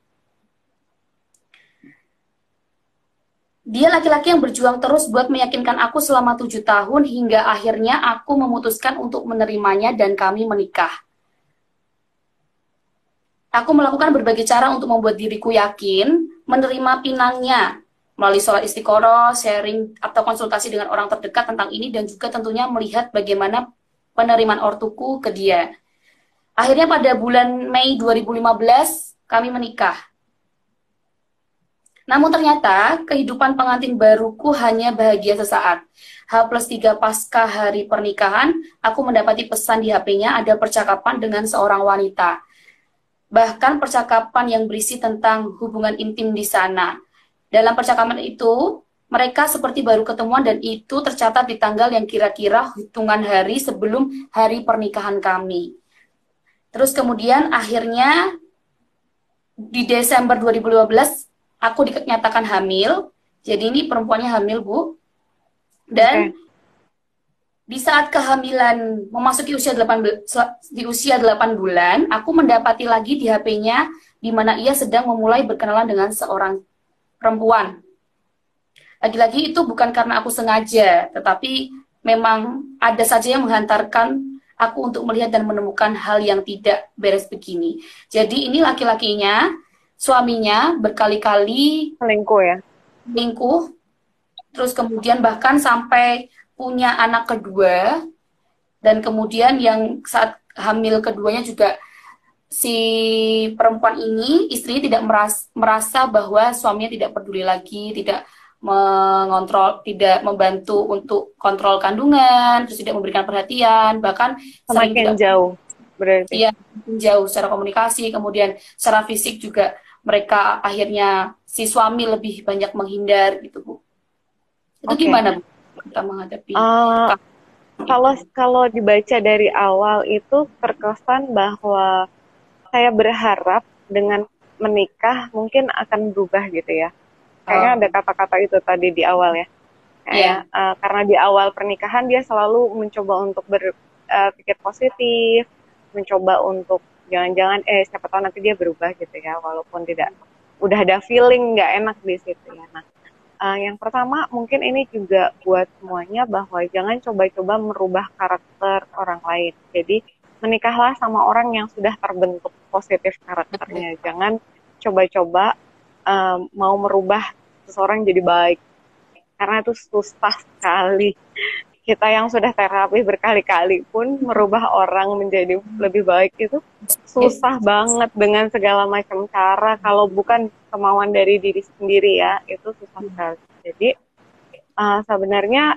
Dia laki-laki yang berjuang terus buat meyakinkan aku selama 7 tahun, hingga akhirnya aku memutuskan untuk menerimanya dan kami menikah. Aku melakukan berbagai cara untuk membuat diriku yakin, menerima pinangnya. melalui sholat istiqoroh, sharing atau konsultasi dengan orang terdekat tentang ini, dan juga tentunya melihat bagaimana penerimaan ortuku ke dia. Akhirnya pada bulan Mei 2015 kami menikah. Namun ternyata kehidupan pengantin baruku hanya bahagia sesaat. H+3 pasca hari pernikahan, aku mendapati pesan di HP-nya ada percakapan dengan seorang wanita. Bahkan percakapan yang berisi tentang hubungan intim di sana. Dalam percakapan itu, mereka seperti baru ketemuan dan itu tercatat di tanggal yang kira-kira hitungan hari sebelum hari pernikahan kami. Terus kemudian akhirnya di Desember 2012 aku dinyatakan hamil. Jadi ini perempuannya hamil, Bu. Dan di saat kehamilan memasuki usia 8 bulan, aku mendapati lagi di HP-nya di mana ia sedang memulai berkenalan dengan seorang perempuan. Lagi-lagi itu bukan karena aku sengaja, tetapi memang ada saja yang menghantarkan aku untuk melihat dan menemukan hal yang tidak beres begini. Jadi ini laki-lakinya, suaminya berkali-kali Selingkuh ya? selingkuh, terus kemudian bahkan sampai punya anak kedua, dan kemudian yang saat hamil keduanya juga si perempuan ini, istrinya tidak merasa bahwa suaminya tidak peduli lagi, tidak mengontrol, tidak membantu untuk kontrol kandungan, terus tidak memberikan perhatian, bahkan sering Semakin tidak jauh berarti. ya, jauh secara komunikasi, kemudian secara fisik juga mereka akhirnya si suami lebih banyak menghindar gitu, Bu. Itu Oke. gimana, Bu, kita menghadapi Kalau dibaca dari awal itu terkesan bahwa saya berharap dengan menikah mungkin akan berubah gitu ya. Kayaknya ada kata-kata itu tadi di awal ya. Kayak, karena di awal pernikahan dia selalu mencoba untuk berpikir positif, mencoba untuk jangan-jangan siapa tahu nanti dia berubah gitu ya, walaupun tidak udah ada feeling nggak enak di situ ya. Nah, yang pertama mungkin ini juga buat semuanya bahwa jangan coba-coba merubah karakter orang lain. Jadi menikahlah sama orang yang sudah terbentuk positif karakternya. Jangan coba-coba mau merubah seseorang jadi baik. Karena itu susah sekali. Kita yang sudah terapi berkali-kali pun merubah orang menjadi lebih baik itu susah banget dengan segala macam cara. Kalau bukan kemauan dari diri sendiri ya, itu susah sekali. Jadi sebenarnya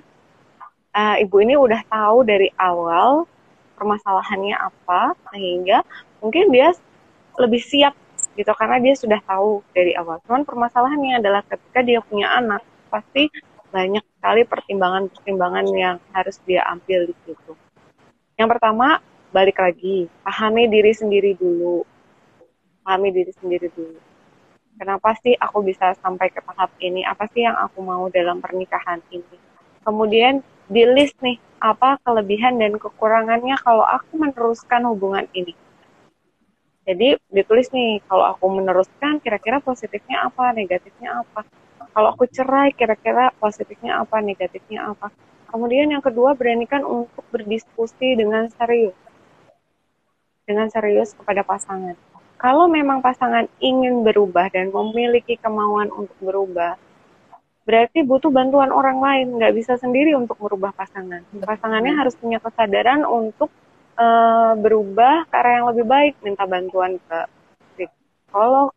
ibu ini udah tahu dari awal permasalahannya apa, sehingga mungkin dia lebih siap gitu karena dia sudah tahu dari awal. Cuman permasalahannya adalah ketika dia punya anak, pasti banyak sekali pertimbangan-pertimbangan yang harus dia ambil di situ. Yang pertama, balik lagi, pahami diri sendiri dulu. Pahami diri sendiri dulu. Kenapa sih aku bisa sampai ke tahap ini? Apa sih yang aku mau dalam pernikahan ini? Kemudian di list nih, apa kelebihan dan kekurangannya kalau aku meneruskan hubungan ini. Jadi ditulis nih, kalau aku meneruskan kira-kira positifnya apa, negatifnya apa. Kalau aku cerai kira-kira positifnya apa, negatifnya apa. Kemudian yang kedua, beranikan untuk berdiskusi dengan serius. Dengan serius kepada pasangan. Kalau memang pasangan ingin berubah dan memiliki kemauan untuk berubah, berarti butuh bantuan orang lain, nggak bisa sendiri untuk merubah pasangan. Pasangannya harus punya kesadaran untuk berubah ke arah yang lebih baik, minta bantuan ke psikolog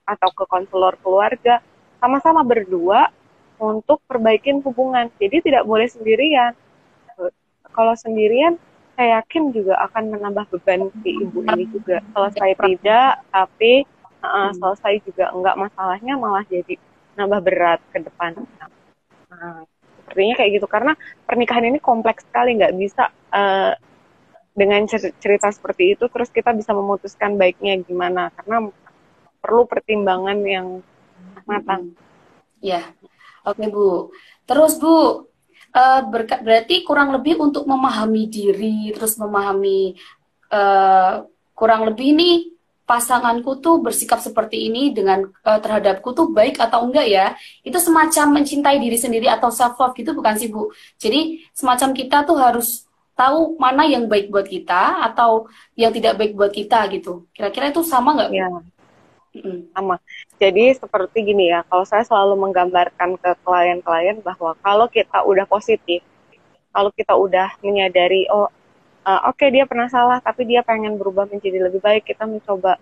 atau ke konselor keluarga, sama-sama berdua untuk perbaikin hubungan. Jadi tidak boleh sendirian. Kalau sendirian, saya yakin juga akan menambah beban si ibu ini juga. Selesai tidak, tapi selesai juga enggak, masalahnya malah jadi nambah berat ke depan. Nah, sepertinya kayak gitu. Karena pernikahan ini kompleks sekali, nggak bisa dengan cerita seperti itu terus kita bisa memutuskan baiknya gimana. Karena perlu pertimbangan yang matang. Ya, oke Bu. Terus Bu, berarti kurang lebih untuk memahami diri, terus memahami kurang lebih nih pasanganku tuh bersikap seperti ini dengan terhadapku tuh baik atau enggak ya? Itu semacam mencintai diri sendiri atau self love gitu bukan sih Bu? Jadi semacam kita tuh harus tahu mana yang baik buat kita atau yang tidak baik buat kita gitu. Kira-kira itu sama nggak Bu? Ya, Mm-mm. Sama. Jadi seperti gini ya, kalau saya selalu menggambarkan ke klien-klien bahwa kalau kita udah positif, kalau kita udah menyadari, oh oke, dia pernah salah, tapi dia pengen berubah menjadi lebih baik, kita mencoba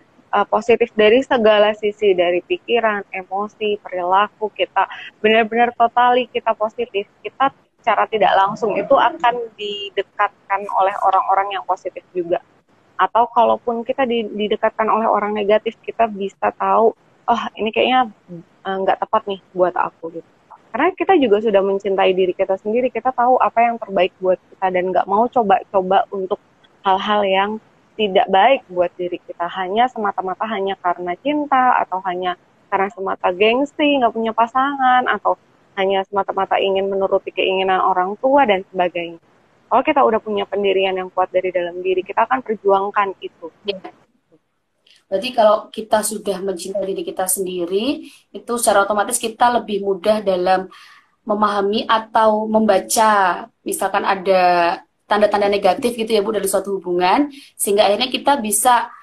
positif dari segala sisi, dari pikiran, emosi, perilaku, kita benar-benar totali kita positif, kita secara tidak langsung itu akan didekatkan oleh orang-orang yang positif juga. Atau kalaupun kita didekatkan oleh orang negatif, kita bisa tahu, oh ini kayaknya nggak tepat nih buat aku gitu. Karena kita juga sudah mencintai diri kita sendiri, kita tahu apa yang terbaik buat kita dan nggak mau coba-coba untuk hal-hal yang tidak baik buat diri kita hanya semata-mata hanya karena cinta atau hanya karena semata gengsi, nggak punya pasangan atau hanya semata-mata ingin menuruti keinginan orang tua dan sebagainya. Kalau kita udah punya pendirian yang kuat dari dalam diri, kita akan perjuangkan itu. Ya. Berarti kalau kita sudah mencintai diri kita sendiri, itu secara otomatis kita lebih mudah dalam memahami atau membaca, misalkan ada tanda-tanda negatif gitu ya Bu dari suatu hubungan, sehingga akhirnya kita bisa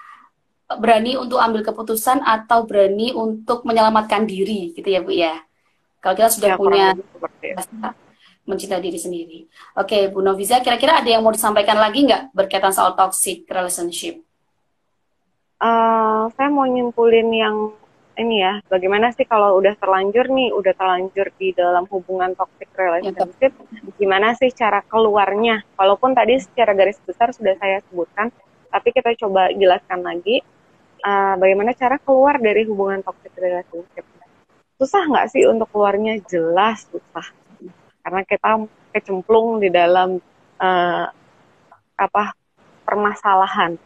berani untuk ambil keputusan atau berani untuk menyelamatkan diri gitu ya Bu ya. Kalau kita sudah Ya kurang punya lebih seperti itu. rasa mencintai diri sendiri. Oke, Bu Noviza, kira-kira ada yang mau disampaikan lagi nggak berkaitan soal toxic relationship? Saya mau nyimpulin yang ini ya, bagaimana sih kalau udah terlanjur nih, udah terlanjur di dalam hubungan toxic Yang relationship, gimana sih cara keluarnya? Walaupun tadi secara garis besar sudah saya sebutkan, tapi kita coba jelaskan lagi, bagaimana cara keluar dari hubungan toxic relationship. Susah nggak sih untuk keluarnya? Jelas susah, karena kita kecemplung di dalam uh, apa permasalahan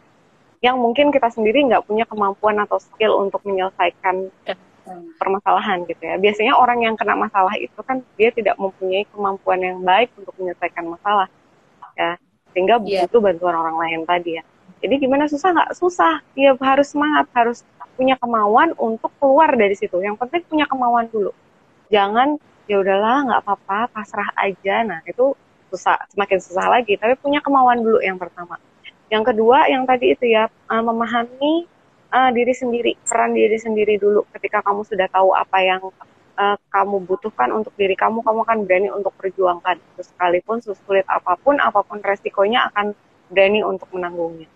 yang mungkin kita sendiri nggak punya kemampuan atau skill untuk menyelesaikan permasalahan gitu ya. Biasanya orang yang kena masalah itu kan dia tidak mempunyai kemampuan yang baik untuk menyelesaikan masalah ya, sehingga ya, butuh bantuan orang lain tadi ya. Jadi gimana, susah nggak? Susah. Ya harus semangat, harus punya kemauan untuk keluar dari situ. Yang penting punya kemauan dulu. Jangan ya udahlah nggak apa-apa, pasrah aja. Nah itu susah, semakin susah lagi. Tapi punya kemauan dulu yang pertama. Yang kedua, yang tadi itu ya, memahami diri sendiri, peran diri sendiri dulu. Ketika kamu sudah tahu apa yang kamu butuhkan untuk diri kamu, kamu akan berani untuk perjuangkan. Terus sekalipun sulit apapun, apapun resikonya akan berani untuk menanggungnya.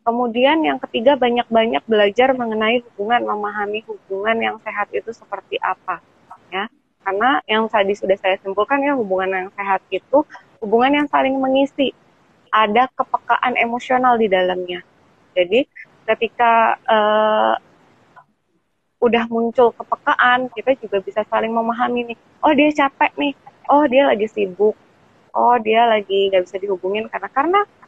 Kemudian yang ketiga, banyak-banyak belajar mengenai hubungan, memahami hubungan yang sehat itu seperti apa. Ya, karena yang tadi sudah saya simpulkan ya, hubungan yang sehat itu hubungan yang saling mengisi, ada kepekaan emosional di dalamnya. Jadi ketika udah muncul kepekaan, kita juga bisa saling memahami nih. Oh dia capek nih, oh dia lagi sibuk, oh dia lagi nggak bisa dihubungin karena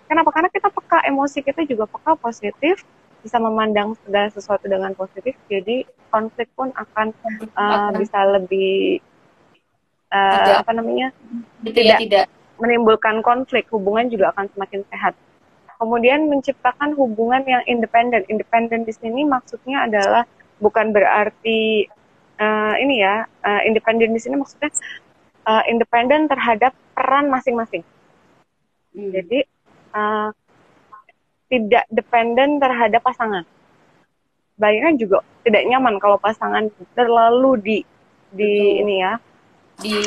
kenapa? Karena kita peka, emosi kita juga peka, positif, bisa memandang segala sesuatu dengan positif. Jadi konflik pun akan akan bisa lebih tidak apa namanya, gitu ya, tidak tidak menimbulkan konflik, hubungan juga akan semakin sehat. Kemudian menciptakan hubungan yang independen. Independen di sini maksudnya adalah bukan berarti ini ya, independen di sini maksudnya independen terhadap peran masing-masing. Jadi tidak dependen terhadap pasangan. Banyak juga tidak nyaman kalau pasangan terlalu di betul ini ya, di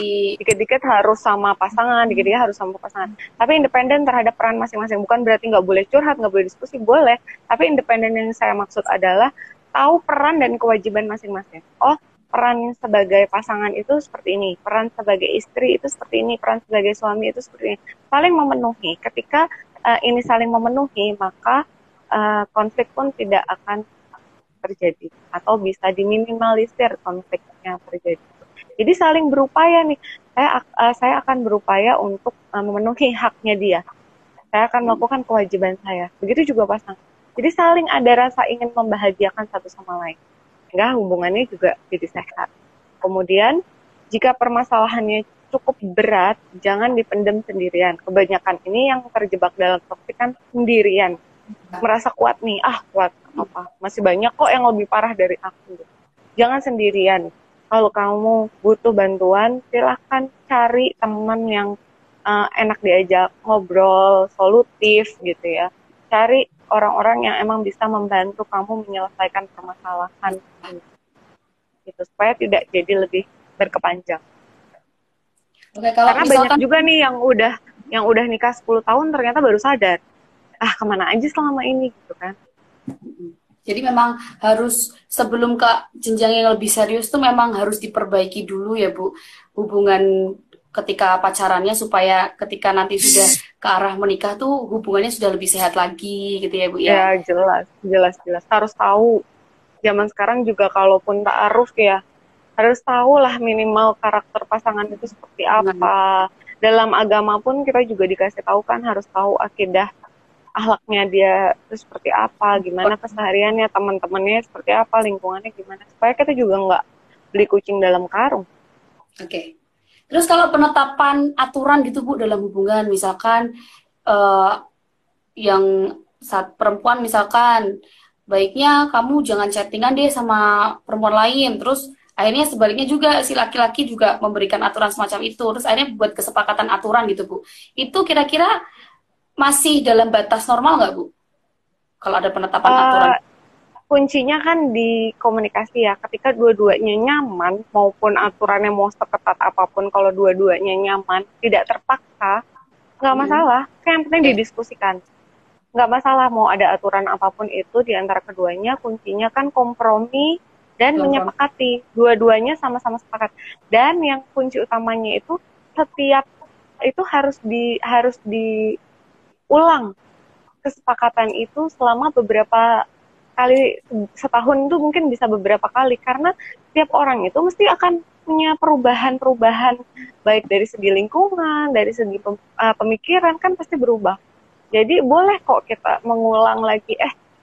dikit-dikit harus sama pasangan, dikit-dikit harus sama pasangan. Tapi independen terhadap peran masing-masing. Bukan berarti nggak boleh curhat, nggak boleh diskusi, boleh. Tapi independen yang saya maksud adalah tahu peran dan kewajiban masing-masing. Oh, peran sebagai pasangan itu seperti ini, peran sebagai istri itu seperti ini, peran sebagai suami itu seperti ini. Saling memenuhi. Ketika ini saling memenuhi, maka konflik pun tidak akan terjadi atau bisa diminimalisir konfliknya terjadi. Jadi saling berupaya nih. Saya akan berupaya untuk memenuhi haknya dia. Saya akan melakukan kewajiban saya. Begitu juga pasangan. Jadi saling ada rasa ingin membahagiakan satu sama lain. Sehingga hubungannya juga jadi sehat. Kemudian jika permasalahannya cukup berat, jangan dipendam sendirian. Kebanyakan ini yang terjebak dalam toksik kan sendirian. Merasa kuat nih, kuat apa? Masih banyak kok yang lebih parah dari aku. Jangan sendirian. Kalau kamu butuh bantuan, silahkan cari teman yang enak diajak ngobrol, solutif gitu ya. cari orang-orang yang emang bisa membantu kamu menyelesaikan permasalahan gitu, supaya tidak jadi lebih berkepanjang. Oke, kalau Karena banyak misalkan juga nih yang udah nikah 10 tahun ternyata baru sadar, ah kemana aja selama ini gitu kan. jadi memang harus sebelum ke jenjang yang lebih serius tuh memang harus diperbaiki dulu ya Bu, hubungan ketika pacarannya supaya ketika nanti sudah ke arah menikah tuh hubungannya sudah lebih sehat lagi gitu ya Bu ya. Ya jelas, jelas, jelas. Harus tahu. Zaman sekarang juga kalaupun ta'aruf ya, harus tahu lah minimal karakter pasangan itu seperti Nah, apa. Dalam agama pun kita juga dikasih tahu kan, harus tahu akidah akhlaknya dia itu seperti apa, gimana kesehariannya, teman-temannya seperti apa, lingkungannya gimana. Supaya kita juga nggak beli kucing dalam karung. oke. Terus kalau penetapan aturan gitu Bu dalam hubungan, misalkan eh, yang saat perempuan misalkan baiknya kamu jangan chattingan deh sama perempuan lain, terus akhirnya sebaliknya juga si laki-laki juga memberikan aturan semacam itu, terus akhirnya buat kesepakatan aturan gitu Bu, itu kira-kira masih dalam batas normal nggak Bu kalau ada penetapan aturan? Uh, Kuncinya kan di komunikasi ya, ketika dua-duanya nyaman, maupun aturannya mau seketat apapun, kalau dua-duanya nyaman, tidak terpaksa, nggak masalah. Yang penting Oke. didiskusikan. Nggak masalah mau ada aturan apapun itu di antara keduanya, kuncinya kan kompromi dan Kompromi. menyepakati. Dua-duanya sama-sama sepakat. Dan yang kunci utamanya itu, setiap itu harus diulang kesepakatan itu selama beberapa kali, setahun tuh mungkin bisa beberapa kali, karena tiap orang itu mesti akan punya perubahan-perubahan, baik dari segi lingkungan, dari segi pemikiran kan pasti berubah. Jadi boleh kok kita mengulang lagi,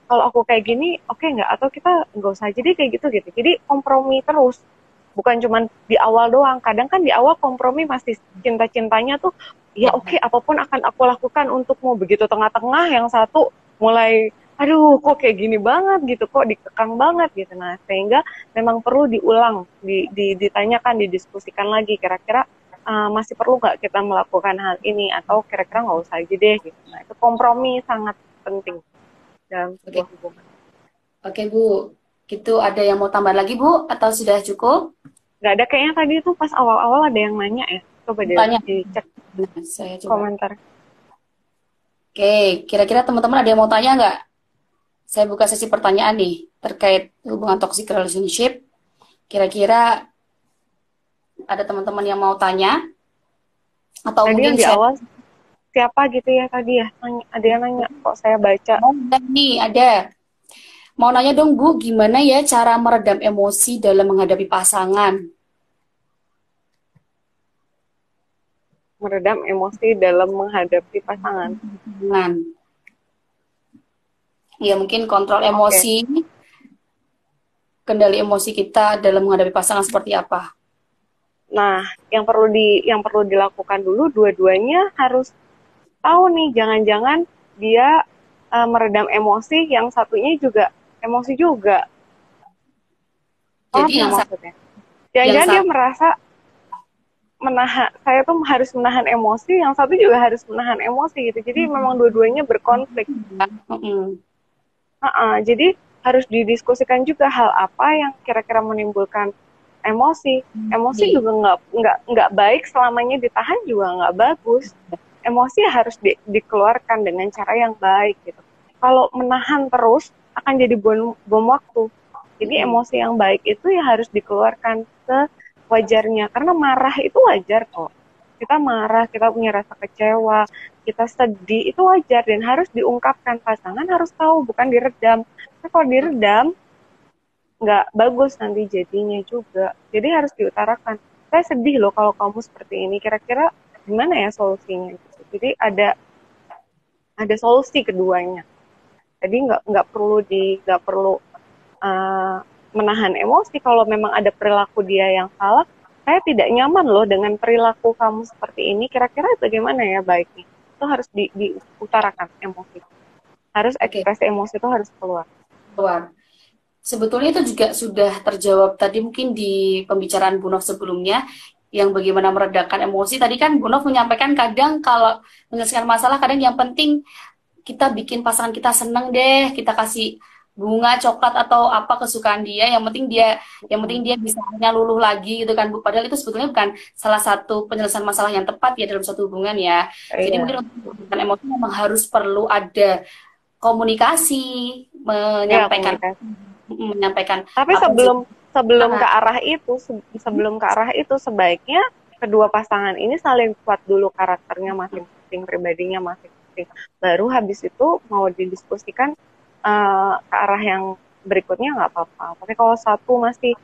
kalau aku kayak gini oke nggak, atau kita nggak usah jadi kayak gitu gitu. Jadi kompromi terus, bukan cuma di awal doang. Kadang kan di awal kompromi masih cinta-cintanya tuh, ya Ya. oke, apapun akan aku lakukan untukmu. Begitu tengah-tengah yang satu mulai, aduh kok kayak gini banget gitu, kok dikekang banget gitu. Nah sehingga memang perlu diulang, ditanyakan, didiskusikan lagi, kira-kira masih perlu nggak kita melakukan hal ini, atau kira-kira nggak usah aja deh gitu. Nah itu kompromi sangat penting dalam Oke. sebuah hubungan. Oke Bu, gitu ada yang mau tambah lagi Bu atau sudah cukup? Nggak ada, kayaknya tadi tuh pas awal-awal ada yang nanya ya, coba deh Tanya. dicek Nah, saya coba. komentar. Oke, kira-kira teman-teman ada yang mau tanya nggak? Saya buka sesi pertanyaan nih terkait hubungan toxic relationship. Kira-kira ada teman-teman yang mau tanya atau Tadi yang mungkin di share? awal siapa gitu ya tadi ya, ada yang nanya kok saya baca. Oh, nih ada. Mau nanya dong Bu, gimana ya cara meredam emosi dalam menghadapi pasangan? Meredam emosi dalam menghadapi pasangan. Hubungan. Ya mungkin kontrol Oke. emosi, kendali emosi kita dalam menghadapi pasangan seperti apa? Nah, yang perlu dilakukan dulu, dua-duanya harus tahu nih, jangan-jangan dia meredam emosi, yang satunya juga emosi juga. Paham Jadi nggak yang maksudnya? yang Jangan-jangan dia satu, merasa menahan, saya tuh harus menahan emosi, yang satu juga harus menahan emosi gitu. Jadi memang dua-duanya berkonflik. Jadi harus didiskusikan juga hal apa yang kira-kira menimbulkan emosi. Emosi juga nggak baik selamanya ditahan, juga nggak bagus. Emosi harus dikeluarkan dengan cara yang baik gitu. Kalau menahan terus akan jadi bom waktu. Jadi emosi yang baik itu ya harus dikeluarkan sewajarnya. Karena marah itu wajar kok. Kita marah, kita punya rasa kecewa, kita sedih, itu wajar dan harus diungkapkan. Pasangan harus tahu, bukan diredam. Nah, kalau diredam, nggak bagus nanti jadinya juga. Jadi harus diutarakan. Saya sedih loh kalau kamu seperti ini. Kira-kira gimana ya solusinya? Jadi ada solusi keduanya. Jadi nggak perlu uh, menahan emosi. Kalau memang ada perilaku dia yang salah, saya tidak nyaman loh dengan perilaku kamu seperti ini. Kira-kira bagaimana ya baiknya? Itu harus diutarakan emosi. Harus oke, ekspresi emosi itu harus keluar. keluar. Sebetulnya itu juga sudah terjawab tadi mungkin di pembicaraan Bu Nov sebelumnya yang bagaimana meredakan emosi. Tadi kan Bu Nov menyampaikan kadang kalau menyelesaikan masalah kadang yang penting kita bikin pasangan kita seneng deh, kita kasih bunga, coklat atau apa kesukaan dia, yang penting dia bisa luluh lagi gitu kan Bu. Padahal itu sebetulnya bukan salah satu penyelesaian masalah yang tepat ya dalam suatu hubungan ya. Jadi Iya. mungkin untuk menurunkan emosi memang harus perlu ada komunikasi, Iya, menyampaikan komunikasi. menyampaikan Tapi apa yang sebelum sebelum ke sangat arah itu, sebelum ke arah itu sebaiknya kedua pasangan ini saling kuat dulu karakternya masing-masing, pribadinya masing-masing. Baru habis itu mau didiskusikan ke arah yang berikutnya nggak apa-apa. Tapi kalau satu masih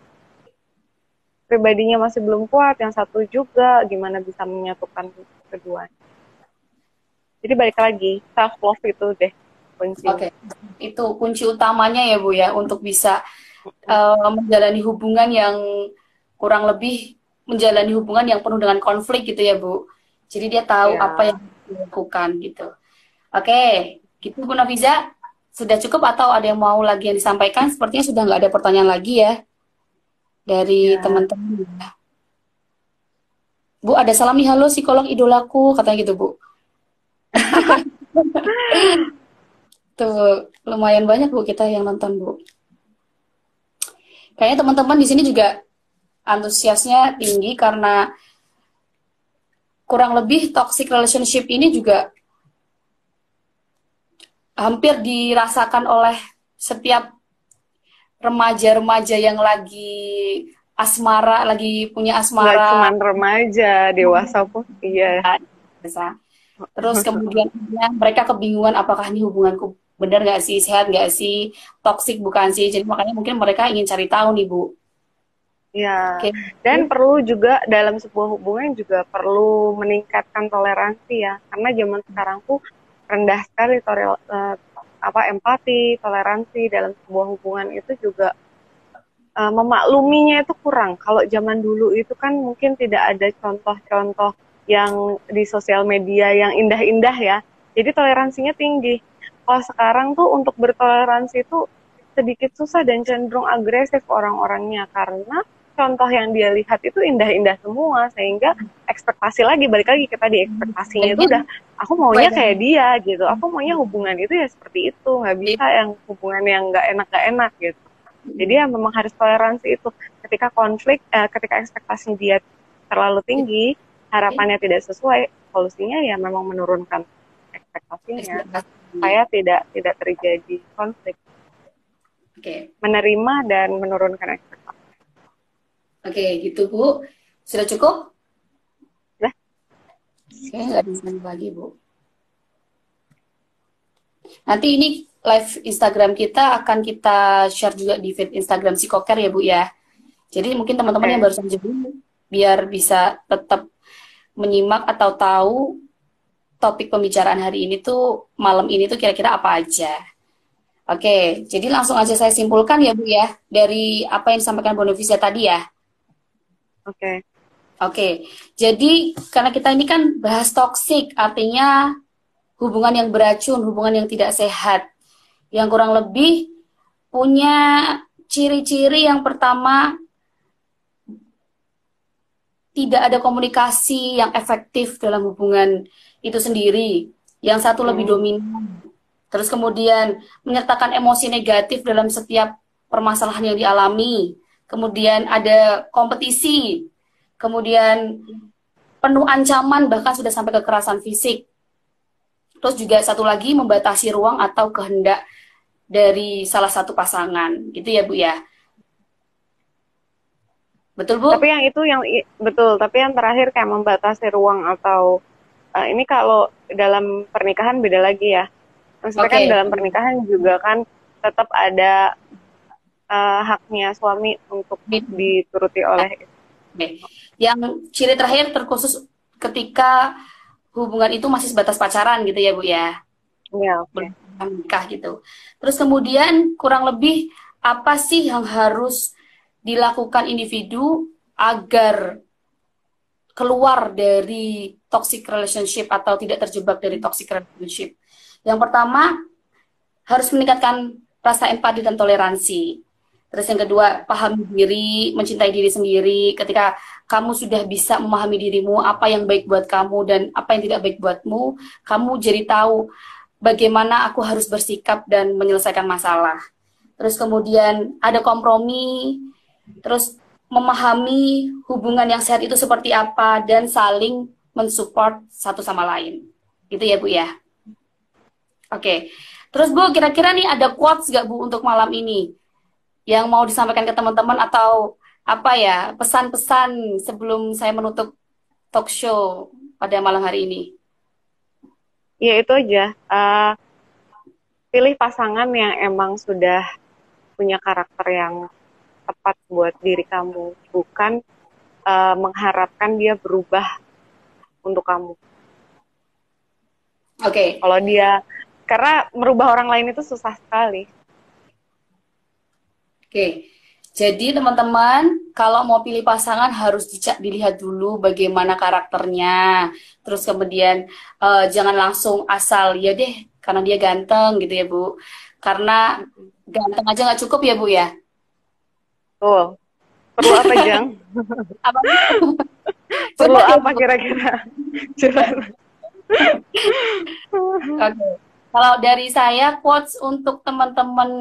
pribadinya masih belum kuat, yang satu juga gimana bisa menyatukan keduanya. Jadi balik lagi, self love itu deh kuncinya. oke. Itu kunci utamanya ya Bu ya untuk bisa menjalani hubungan yang kurang lebih menjalani hubungan yang penuh dengan konflik gitu ya Bu. Jadi dia tahu apa Ya, yang dilakukan gitu. Oke, gitu Bu Nafiza. Sudah cukup atau ada yang mau lagi yang disampaikan? Sepertinya sudah nggak ada pertanyaan lagi ya dari ya. teman-teman. Bu, ada salam nih, halo psikolog idolaku, katanya gitu Bu. Tuh, lumayan banyak Bu kita yang nonton Bu. Kayaknya teman-teman di sini juga antusiasnya tinggi karena kurang lebih toxic relationship ini juga hampir dirasakan oleh setiap remaja-remaja yang lagi asmara, lagi punya Nggak cuma asmara. remaja, dewasa pun iya. Terus kemudian mereka kebingungan apakah ini hubunganku benar nggak sih, sehat nggak sih, toxic bukan sih. Jadi makanya mungkin mereka ingin cari tahu nih Bu. Ya, Oke. dan perlu juga dalam sebuah hubungan juga perlu meningkatkan toleransi ya, karena zaman sekarang tuh rendah sekali empati, toleransi dalam sebuah hubungan itu juga memakluminya itu kurang. Kalau zaman dulu itu kan mungkin tidak ada contoh-contoh yang di sosial media yang indah-indah ya, jadi toleransinya tinggi. Kalau sekarang tuh untuk bertoleransi itu sedikit susah dan cenderung agresif orang-orangnya karena contoh yang dia lihat itu indah-indah semua sehingga ekspektasi lagi balik lagi kita di ekspektasinya itu udah aku maunya kayak dia gitu, aku maunya hubungan itu ya seperti itu, nggak bisa yang hubungan yang nggak enak gitu. Jadi ya memang harus toleransi itu ketika ketika ekspektasi dia terlalu tinggi, harapannya tidak sesuai, solusinya ya memang menurunkan ekspektasinya supaya tidak terjadi konflik, Oke, menerima dan menurunkan ekspektasi. oke, gitu Bu. Sudah cukup? Nah, Oke, nggak bisa lagi Bu. Nanti ini live Instagram kita akan kita share juga di feed Instagram Psikoker ya Bu ya. Jadi mungkin teman-teman yang oke. barusan join biar bisa tetap menyimak atau tahu topik pembicaraan hari ini tuh malam ini tuh kira-kira apa aja. Oke, jadi langsung aja saya simpulkan ya Bu ya dari apa yang disampaikan Bu Novisia tadi ya. Oke. Oke, jadi karena kita ini kan bahas toksik, artinya hubungan yang beracun, hubungan yang tidak sehat, yang kurang lebih punya ciri-ciri yang pertama tidak ada komunikasi yang efektif dalam hubungan itu sendiri. Yang satu lebih Hmm. dominan. Terus kemudian menyertakan emosi negatif dalam setiap permasalahan yang dialami. Kemudian ada kompetisi. Kemudian penuh ancaman bahkan sudah sampai kekerasan fisik. Terus juga satu lagi membatasi ruang atau kehendak dari salah satu pasangan. Gitu ya Bu ya. Betul Tapi Bu? yang itu yang betul, tapi yang terakhir kayak membatasi ruang atau ini kalau dalam pernikahan beda lagi ya. Maksudnya kan Oke. dalam pernikahan juga kan tetap ada haknya suami untuk dituruti oleh istri. Oke. Yang ciri terakhir terkhusus ketika hubungan itu masih sebatas pacaran gitu ya Bu ya. Ya, oke. Belum menikah gitu. Terus kemudian kurang lebih apa sih yang harus dilakukan individu agar keluar dari toxic relationship atau tidak terjebak dari toxic relationship. Yang pertama, harus meningkatkan rasa empati dan toleransi. Terus yang kedua, pahami diri, mencintai diri sendiri. Ketika kamu sudah bisa memahami dirimu, apa yang baik buat kamu dan apa yang tidak baik buatmu, kamu jadi tahu bagaimana aku harus bersikap dan menyelesaikan masalah. Terus kemudian ada kompromi, terus memahami hubungan yang sehat itu seperti apa dan saling mensupport satu sama lain. Gitu ya, Bu ya. Oke. Terus Bu, kira-kira nih ada quotes gak Bu untuk malam ini yang mau disampaikan ke teman-teman atau apa ya, pesan-pesan sebelum saya menutup talk show pada malam hari ini? Ya itu aja. Pilih pasangan yang emang sudah punya karakter yang tepat buat diri kamu, bukan mengharapkan dia berubah untuk kamu. Oke. Karena merubah orang lain itu susah sekali. Oke. Jadi teman-teman, kalau mau pilih pasangan harus dilihat dulu bagaimana karakternya. Terus kemudian jangan langsung asal ya deh karena dia ganteng gitu ya Bu. Karena ganteng aja nggak cukup ya Bu ya. Tuh. Perlu apa, Jang? Apa? Perlu apa kira-kira? Oke. Kalau dari saya quotes untuk teman-teman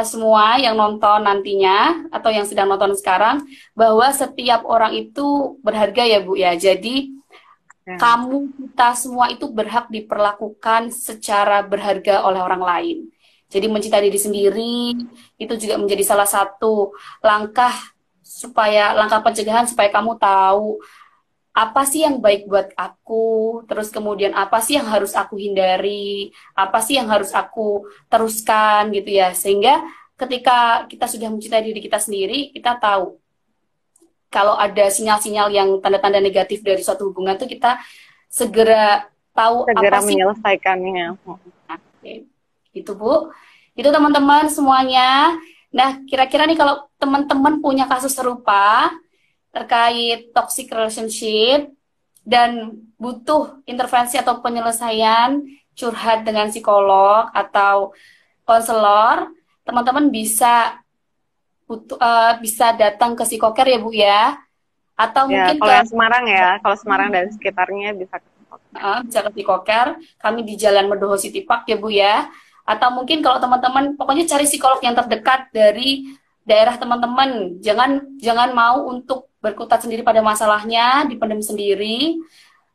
semua yang nonton nantinya atau yang sedang nonton sekarang, bahwa setiap orang itu berharga ya Bu ya. Jadi kamu, kita semua itu berhak diperlakukan secara berharga oleh orang lain. Jadi mencintai diri sendiri itu juga menjadi salah satu langkah pencegahan supaya kamu tahu apa sih yang baik buat aku, terus kemudian apa sih yang harus aku hindari, apa sih yang harus aku teruskan gitu ya. Sehingga ketika kita sudah mencintai diri kita sendiri, kita tahu kalau ada sinyal-sinyal yang tanda-tanda negatif dari suatu hubungan tuh kita segera tahu apa sih menyelesaikannya. Itu Bu. Itu teman-teman semuanya. Nah, kira-kira nih kalau teman-teman punya kasus serupa terkait toxic relationship dan butuh intervensi atau penyelesaian, curhat dengan psikolog atau konselor, teman-teman bisa datang ke Psikoker ya Bu ya, atau Ya, mungkin kalau yang Semarang ya, kalau Semarang dan sekitarnya bisa ke bisa ke Psikoker. Kami di Jalan Medoho City Park ya Bu ya. Atau mungkin kalau teman-teman pokoknya cari psikolog yang terdekat dari daerah teman-teman. Jangan mau untuk berkutat sendiri pada masalahnya, dipendam sendiri.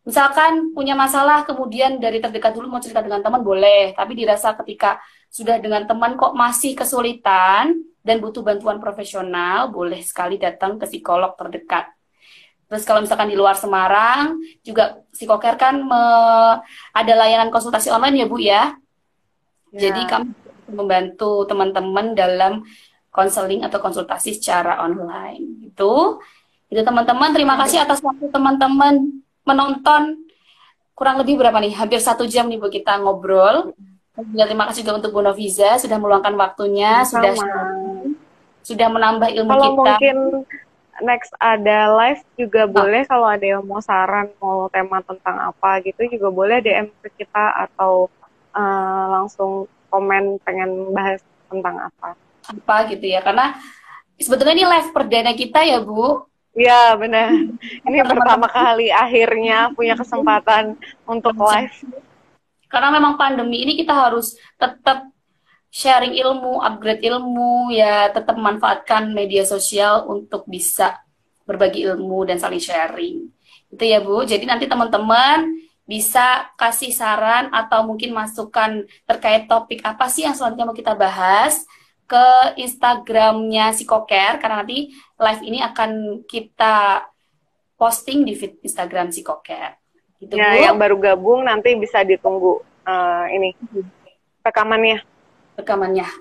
Misalkan punya masalah, kemudian dari terdekat dulu mau cerita dengan teman boleh, tapi dirasa ketika sudah dengan teman kok masih kesulitan dan butuh bantuan profesional, boleh sekali datang ke psikolog terdekat. Terus kalau misalkan di luar Semarang, juga Psikoker kan ada layanan konsultasi online ya Bu ya. Jadi kami membantu teman-teman dalam konseling atau konsultasi secara online. Itu teman-teman. Terima kasih atas waktu teman-teman menonton. Kurang lebih berapa nih? Hampir 1 jam nih Bu kita ngobrol. Dan terima kasih juga untuk Bu Noviza sudah meluangkan waktunya, sudah menambah ilmu kalau kita. Kalau mungkin next ada live juga boleh, kalau ada yang mau saran, mau tema tentang apa gitu juga boleh DM ke kita atau langsung komen pengen bahas tentang apa gitu ya, karena sebetulnya ini live perdana kita ya Bu. Iya benar, ini pertama kali akhirnya punya kesempatan untuk live. Karena memang pandemi ini kita harus tetap sharing ilmu, upgrade ilmu, ya tetap memanfaatkan media sosial untuk bisa berbagi ilmu dan saling sharing. Itu ya Bu, jadi nanti teman-teman bisa kasih saran atau mungkin masukan terkait topik apa sih yang selanjutnya mau kita bahas ke Instagramnya Psikoker, karena nanti live ini akan kita posting di feed Instagram Psikoker. Gitu, ya, Bu. yang baru gabung nanti bisa ditunggu ini rekamannya.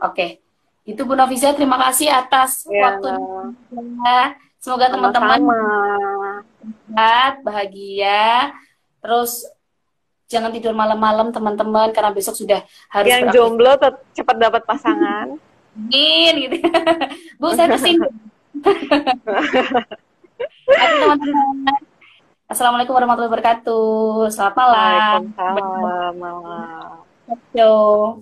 Oke. Itu Bu Noviza, terima kasih atas waktunya. Semoga teman-teman sehat, bahagia. Terus jangan tidur malam-malam teman-teman, karena besok sudah harus yang jomblo cepat dapat pasangan. Gitu. Bu, saya tersinggung. Oke teman-teman. Assalamualaikum warahmatullahi wabarakatuh. Selamat malam. Waalaikumsalam. Ciao.